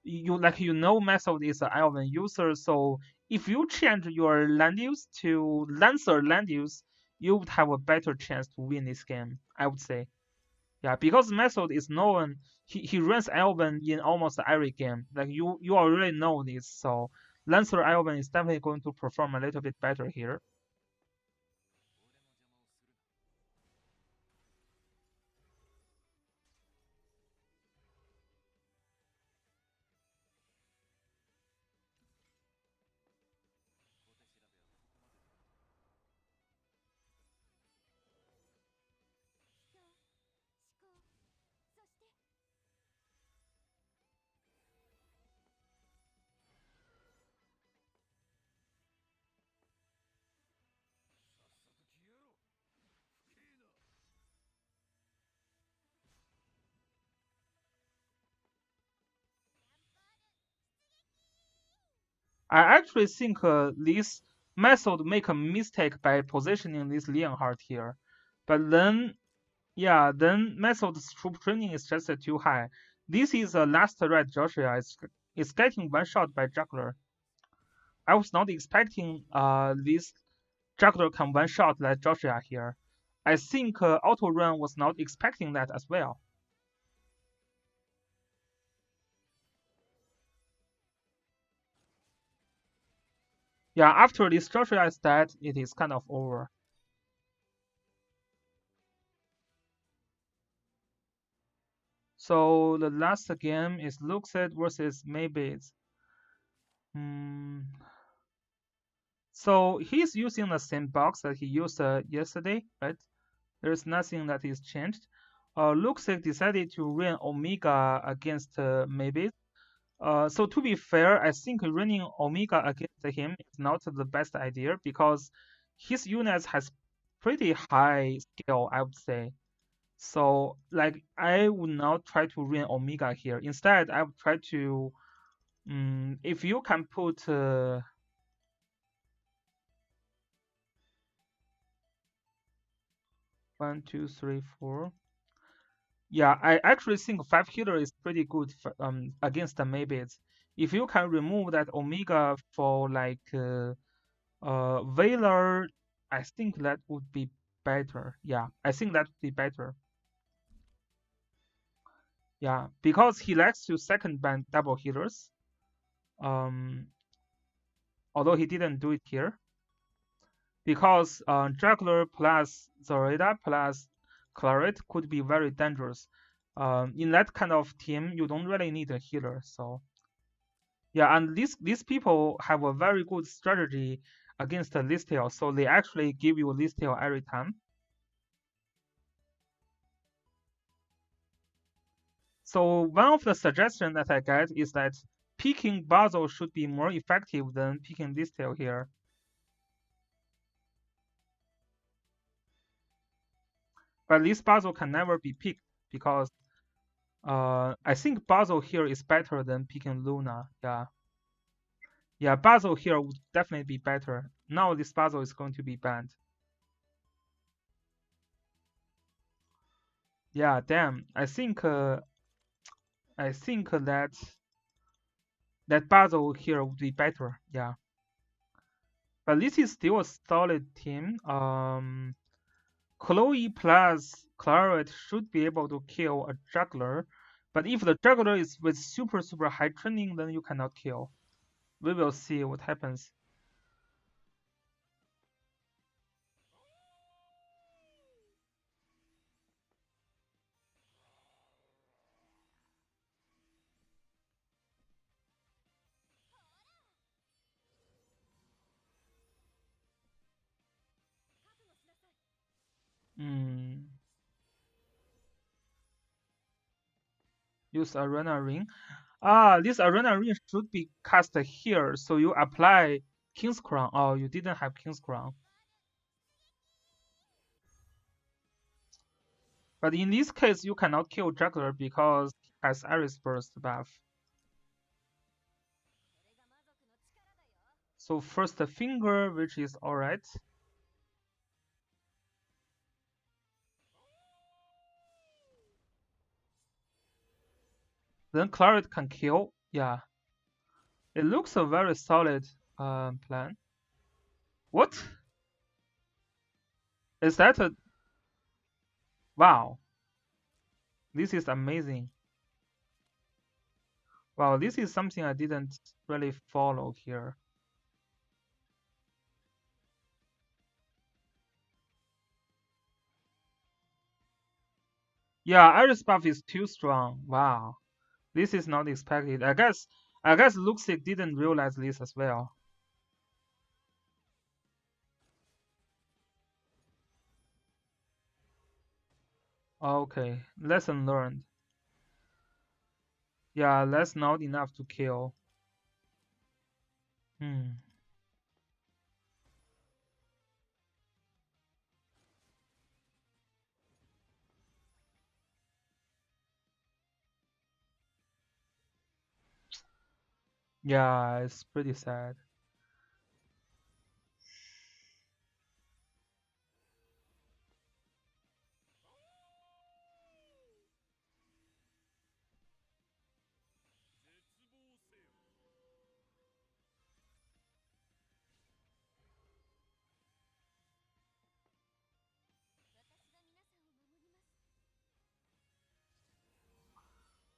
Method is an Elven user, so if you change your land use to Lancer land use, you would have a better chance to win this game. I would say, yeah, because Method is known he runs Elven in almost every game. Like you already know this, so Lancer Elven is definitely going to perform a little bit better here. I actually think this method make a mistake by positioning this Leonhardt here. But then, yeah, then method's troop training is just too high. This is a last red Joshua is getting one shot by juggler. I was not expecting this juggler can one shot like Joshua here. I think Auto Run was not expecting that as well. Yeah, after this Joshua is dead, it is kind of over. So the last game is Luxed versus Maybiz. Hmm. So he's using the same box that he used yesterday, right? There's nothing that is changed. Luxed decided to run Omega against Maybiz. So to be fair, I think running Omega against him is not the best idea because his units has pretty high skill, I would say. So like I would not try to run Omega here. Instead, I would try to if you can put 1, 2, 3, 4. Yeah, I actually think 5 healer is pretty good for, against the Maybids. If you can remove that Omega for like Valor, I think that would be better. Yeah, I think that would be better. Yeah, because he likes to second ban double healers. Um, although he didn't do it here. Because Juggler plus Zoreda plus Claret could be very dangerous. In that kind of team, you don't really need a healer. So yeah, and these people have a very good strategy against Listel, so they actually give you Listel every time. So one of the suggestions that I get is that picking Basil should be more effective than picking Listel here. But this Basil can never be picked because I think Basil here is better than picking Luna. Yeah. Yeah, Basil here would definitely be better. Now this Basil is going to be banned. Yeah, damn. I think that Basil here would be better. Yeah. But this is still a solid team. Chloe plus Claret should be able to kill a juggler. But if the juggler is with super high training, then you cannot kill. We will see what happens. Hmm. Use Arena Ring. Ah, this Arena Ring should be cast here, so you apply King's Crown. Oh, you didn't have King's Crown. But in this case, you cannot kill Juggler because he has Iris Burst buff. So first the Finger, which is alright. Then Claret can kill. Yeah, it looks a very solid plan. What? Is that a... Wow, this is amazing. Wow, this is something I didn't really follow here. Yeah, Iris buff is too strong. Wow, this is not expected. I guess Luxic didn't realize this as well. Okay, lesson learned. Yeah, that's not enough to kill. Hmm. Yeah, it's pretty sad.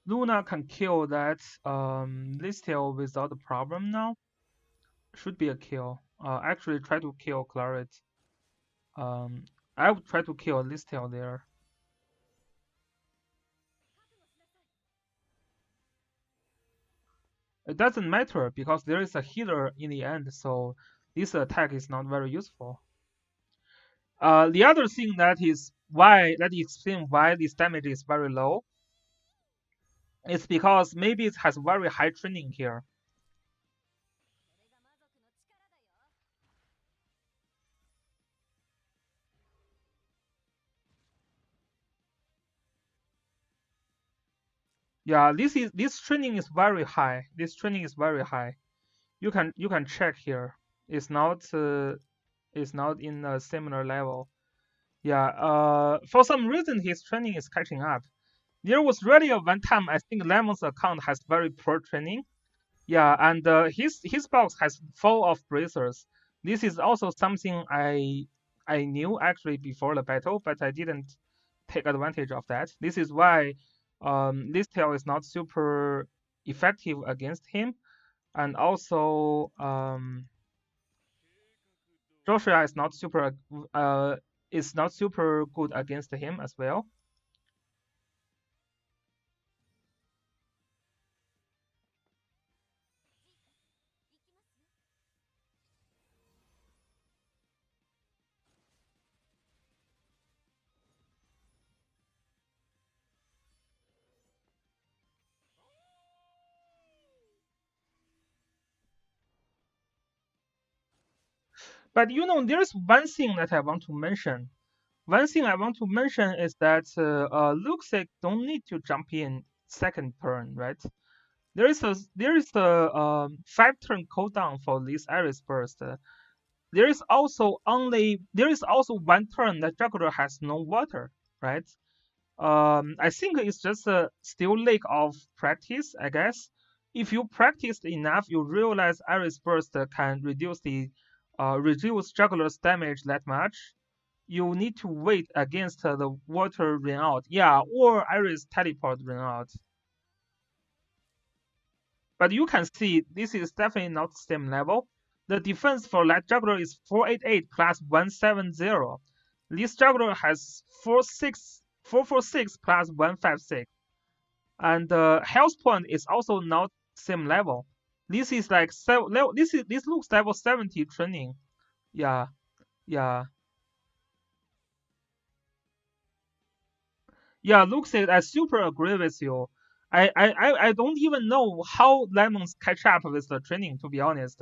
Luna can kill that Listel without a problem now. Should be a kill. Actually try to kill Claret. Um, I would try to kill Listel there. It doesn't matter because there is a healer in the end, so this attack is not very useful. The other thing that explains why this damage is very low is because maybe it has very high training here. Yeah, this training is very high. This training is very high. You can check here. It's not in a similar level. Yeah. For some reason his training is catching up. There was really a one time I think Lemon's account has very poor training. Yeah, and his box has full of bracers. This is also something I knew actually before the battle, but I didn't take advantage of that. This is why this tail is not super effective against him, and also Joshua is not super good against him as well. But there's one thing that I want to mention. One thing I want to mention is that looks like don't need to jump in second turn, right? There is a 5 turn cooldown for this Iris Burst. There is also one turn that Juggler has no water, right? I think it's just a still lack of practice, I guess. If you practiced enough, you realize Iris Burst can reduce Juggler's damage that much. You need to wait against the water run out, yeah, or Iris teleport run out. But you can see this is definitely not same level. The defense for that juggler is 488 plus 170. This juggler has 446 plus 156. And the health point is also not same level. This is like this looks level 70 training. Yeah, yeah. Yeah, looks like I super agree with you. I don't even know how Lemons catch up with the training, to be honest.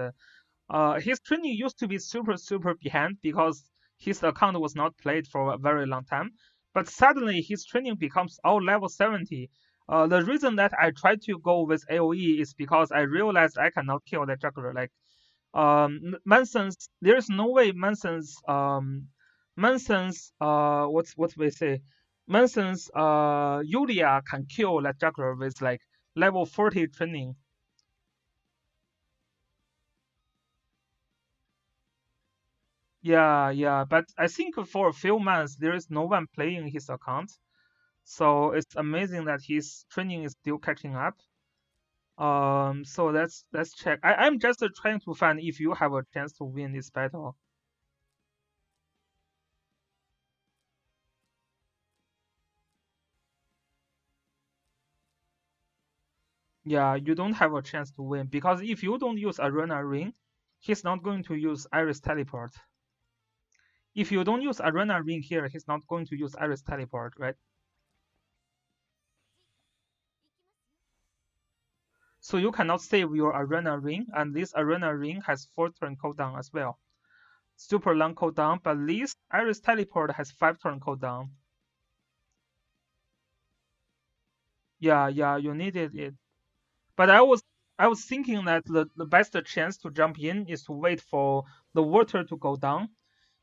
His training used to be super behind because his account was not played for a very long time. But suddenly his training becomes all level 70. The reason that I tried to go with AoE is because I realized I cannot kill that juggler. Like Manson's, there's no way Manson's what we say Manson's Yulia can kill that juggler with like level 40 training. Yeah, but I think for a few months there is no one playing his account, so it's amazing that his training is still catching up. So let's check. I'm just trying to find if you have a chance to win this battle. Yeah, you don't have a chance to win because if you don't use Arena Ring, he's not going to use Iris Teleport. If you don't use Arena Ring here, he's not going to use Iris Teleport, right? So you cannot save your Arena Ring, and this Arena Ring has 4 turn cooldown as well. Super long cooldown, but this Iris Teleport has 5 turn cooldown. Yeah, you needed it. But I was I was thinking that the best chance to jump in is to wait for the water to go down.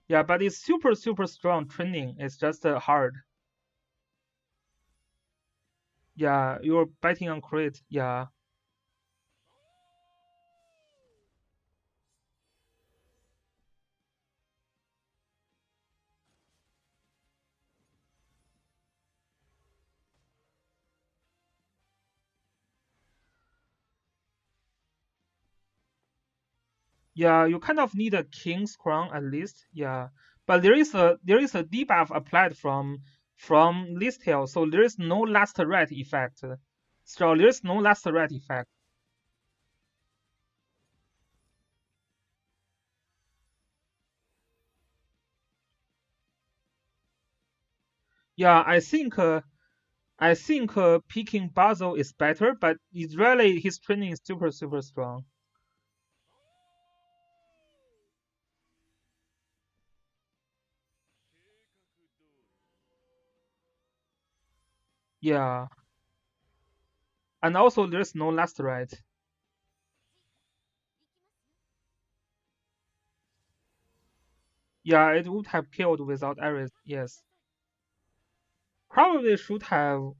Yeah, but it's super strong training. It's just hard. Yeah, you're betting on crit. Yeah. Yeah, you kind of need a king's crown at least. Yeah, but there is a debuff applied from Listel, so there is no last red effect. So there is no last red effect. Yeah, I think picking Basil is better, but Israeli his training is super strong. Yeah, and also there's no last red. Yeah, it would have killed without Ares. Yes, probably should have.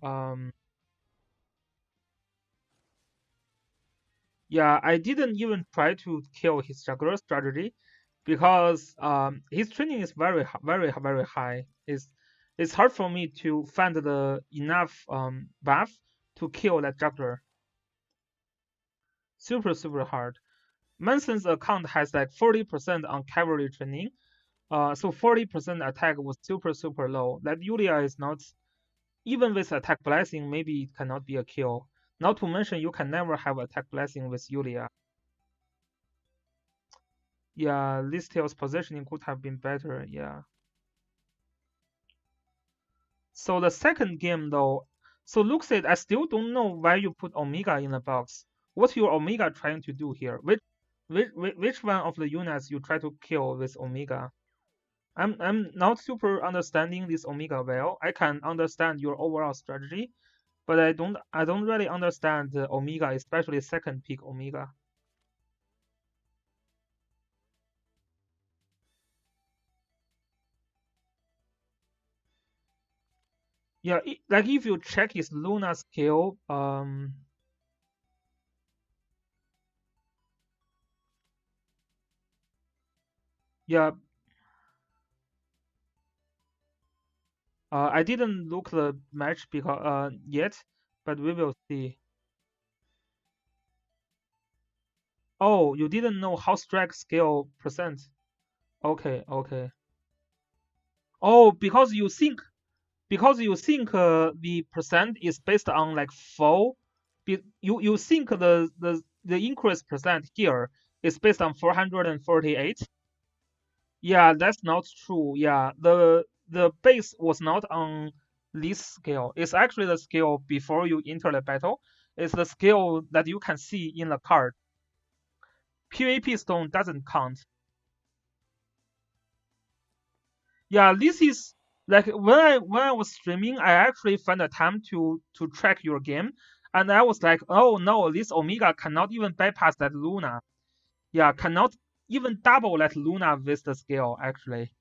Yeah, I didn't even try to kill his juggler strategy because his training is very high. It's hard for me to find the enough buff to kill that juggler. Super hard. Manson's account has like 40% on cavalry training. So 40% attack was super low. That Yulia is not even with attack blessing. Maybe it cannot be a kill. Not to mention you can never have attack blessing with Yulia. Yeah, Listel's positioning could have been better. Yeah. So the second game though, so Luke said, I still don't know why you put Omega in the box. What's your Omega trying to do here? Which one of the units you try to kill with Omega? I'm not super understanding this Omega well. I can understand your overall strategy, but I don't really understand the Omega, especially second pick Omega. Yeah, like if you check his Luna skill, yeah, I didn't look the match because yet, but we will see. Oh, you didn't know how strike scale percent? Okay, okay. Oh, because you think the percent is based on like four. You think the increase percent here is based on 448. Yeah, that's not true. Yeah, the base was not on this scale. It's actually the scale before you enter the battle. It's the scale that you can see in the card. PvP stone doesn't count. Yeah, this is like when I was streaming, I actually found a time to track your game, and I was like, oh no, this Omega cannot even bypass that Luna. Yeah, cannot even double that Luna with the scale actually.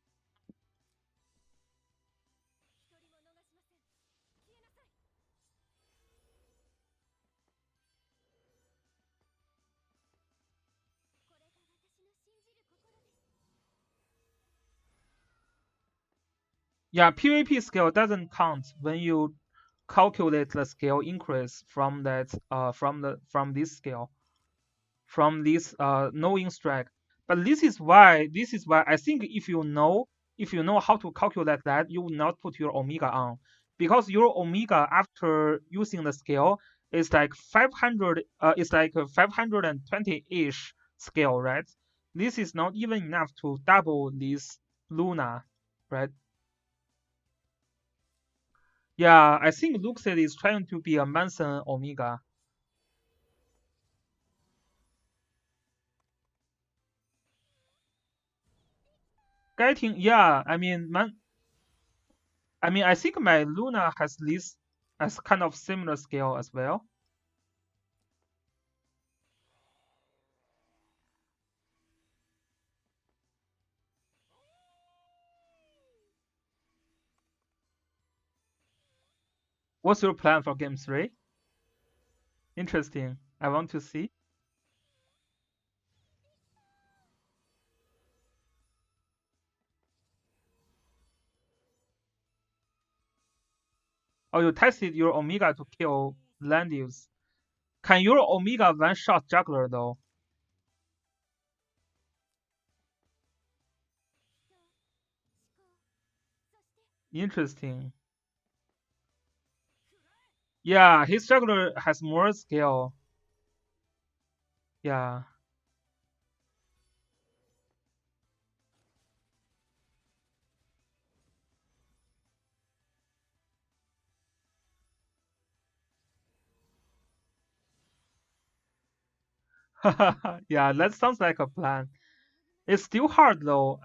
Yeah, PvP scale doesn't count when you calculate the scale increase from that from this scale, from this knowing strike. But this is why I think if you know how to calculate that, you will not put your omega on, because your omega after using the scale is like 500 it's like a 520-ish scale, right? This is not even enough to double this Luna, right? Yeah, I think Luxed is trying to be a Manson Omega. Getting yeah, I mean I think my Luna has this as kind of similar scale as well. What's your plan for game 3? Interesting. I want to see. Oh, you tested your Omega to kill Landius. Can your Omega one-shot juggler though? Interesting. Yeah, his juggler has more skill. Yeah. Yeah, that sounds like a plan. It's still hard though.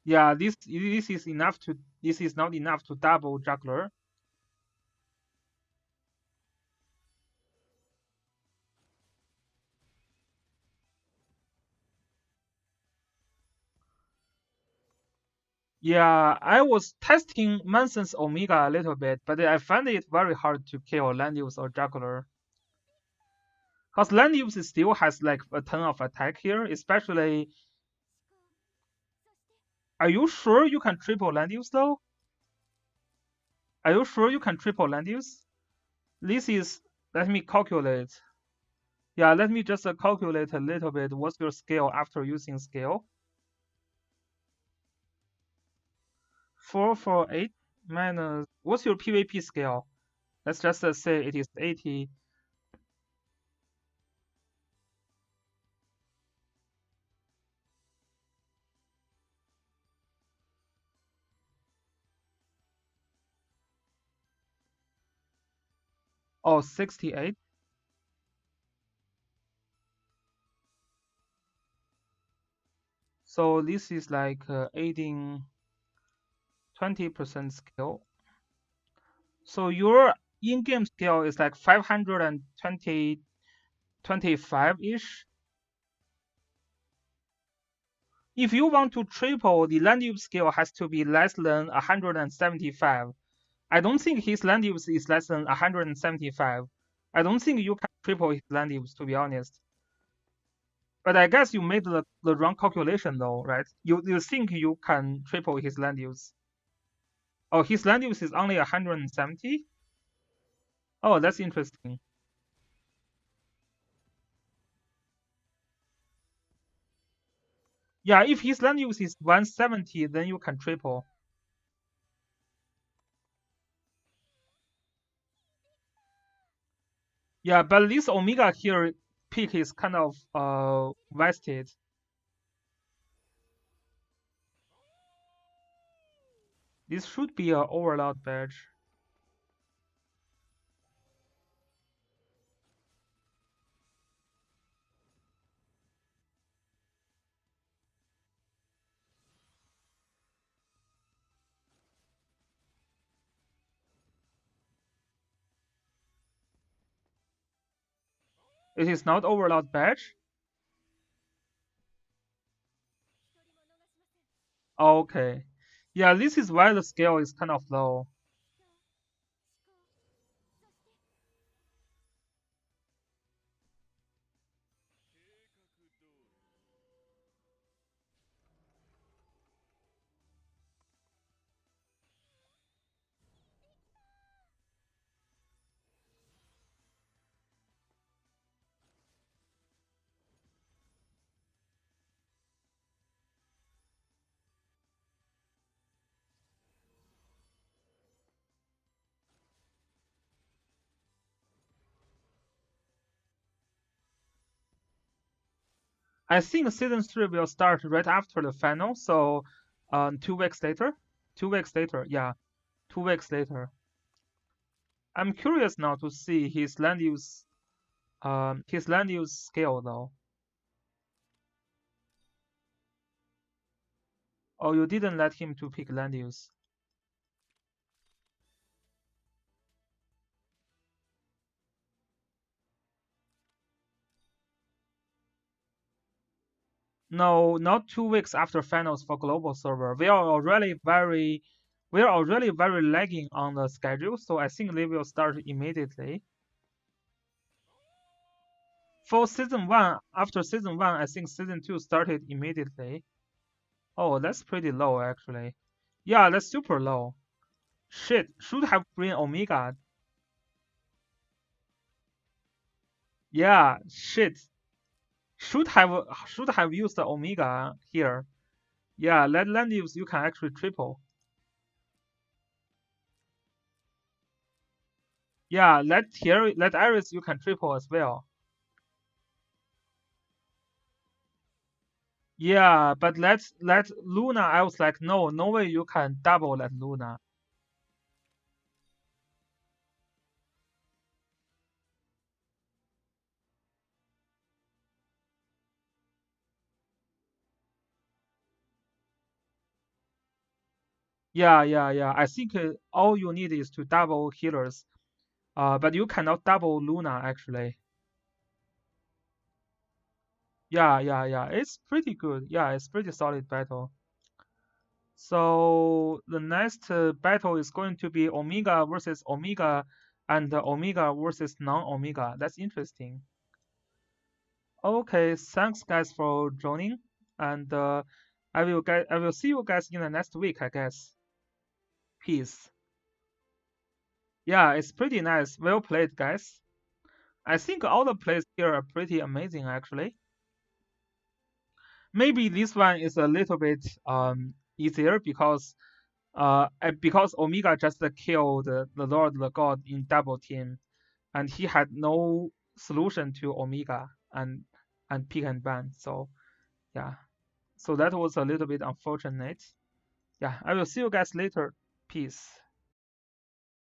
Yeah, this is not enough to double juggler. Yeah, I was testing Manson's Omega a little bit, but I find it very hard to kill Landius or juggler. Because Landius still has like a ton of attack here, especially. Are you sure you can triple Landius though? Are you sure you can triple Landius? This is, let me calculate. Yeah, let me just calculate a little bit. What's your scale after using scale? 448 minus, what's your PvP scale? Let's just say it is 80. Oh, 68. So this is like adding 20% scale. So your in-game scale is like 520, 25-ish. If you want to triple, the land use scale has to be less than 175. I don't think his land use is less than 175. I don't think you can triple his land use, to be honest. But I guess you made the wrong calculation though, right? You think you can triple his land use. Oh, his land use is only 170? Oh, that's interesting. Yeah, if his land use is 170, then you can triple. Yeah, but this Omega here peak is kind of wasted. This should be a overload badge. It is not overload badge. Okay. Yeah, this is why the scale is kind of low. I think season 3 will start right after the final, so 2 weeks later. 2 weeks later, yeah. 2 weeks later. I'm curious now to see his land use skill though. Oh, you didn't let him to pick land use. No, not 2 weeks after finals for global server. We are already very lagging on the schedule, so I think they will start immediately. For season one, after season one, I think season two started immediately. Oh, that's pretty low actually. Yeah, that's super low. Shit, should have bring Omega. Yeah, shit. Should have used the Omega here. Yeah, let land use you can actually triple. Yeah, let Iris you can triple as well. Yeah, but let Luna. I was like, no, no way you can double that Luna. Yeah, yeah, yeah. I think all you need is to double healers. But you cannot double Luna actually. Yeah, yeah, yeah. It's pretty good. Yeah, it's pretty solid battle. So the next battle is going to be Omega versus Omega, and Omega versus non-Omega. That's interesting. Okay, thanks guys for joining, and I will see you guys in the next week, I guess. Peace. Yeah, it's pretty nice. Well played, guys. I think all the plays here are pretty amazing, actually. Maybe this one is a little bit easier because Omega just killed the Lord the God in double team, and he had no solution to Omega and pick and ban. So yeah, so that was a little bit unfortunate. Yeah, I will see you guys later. Peace.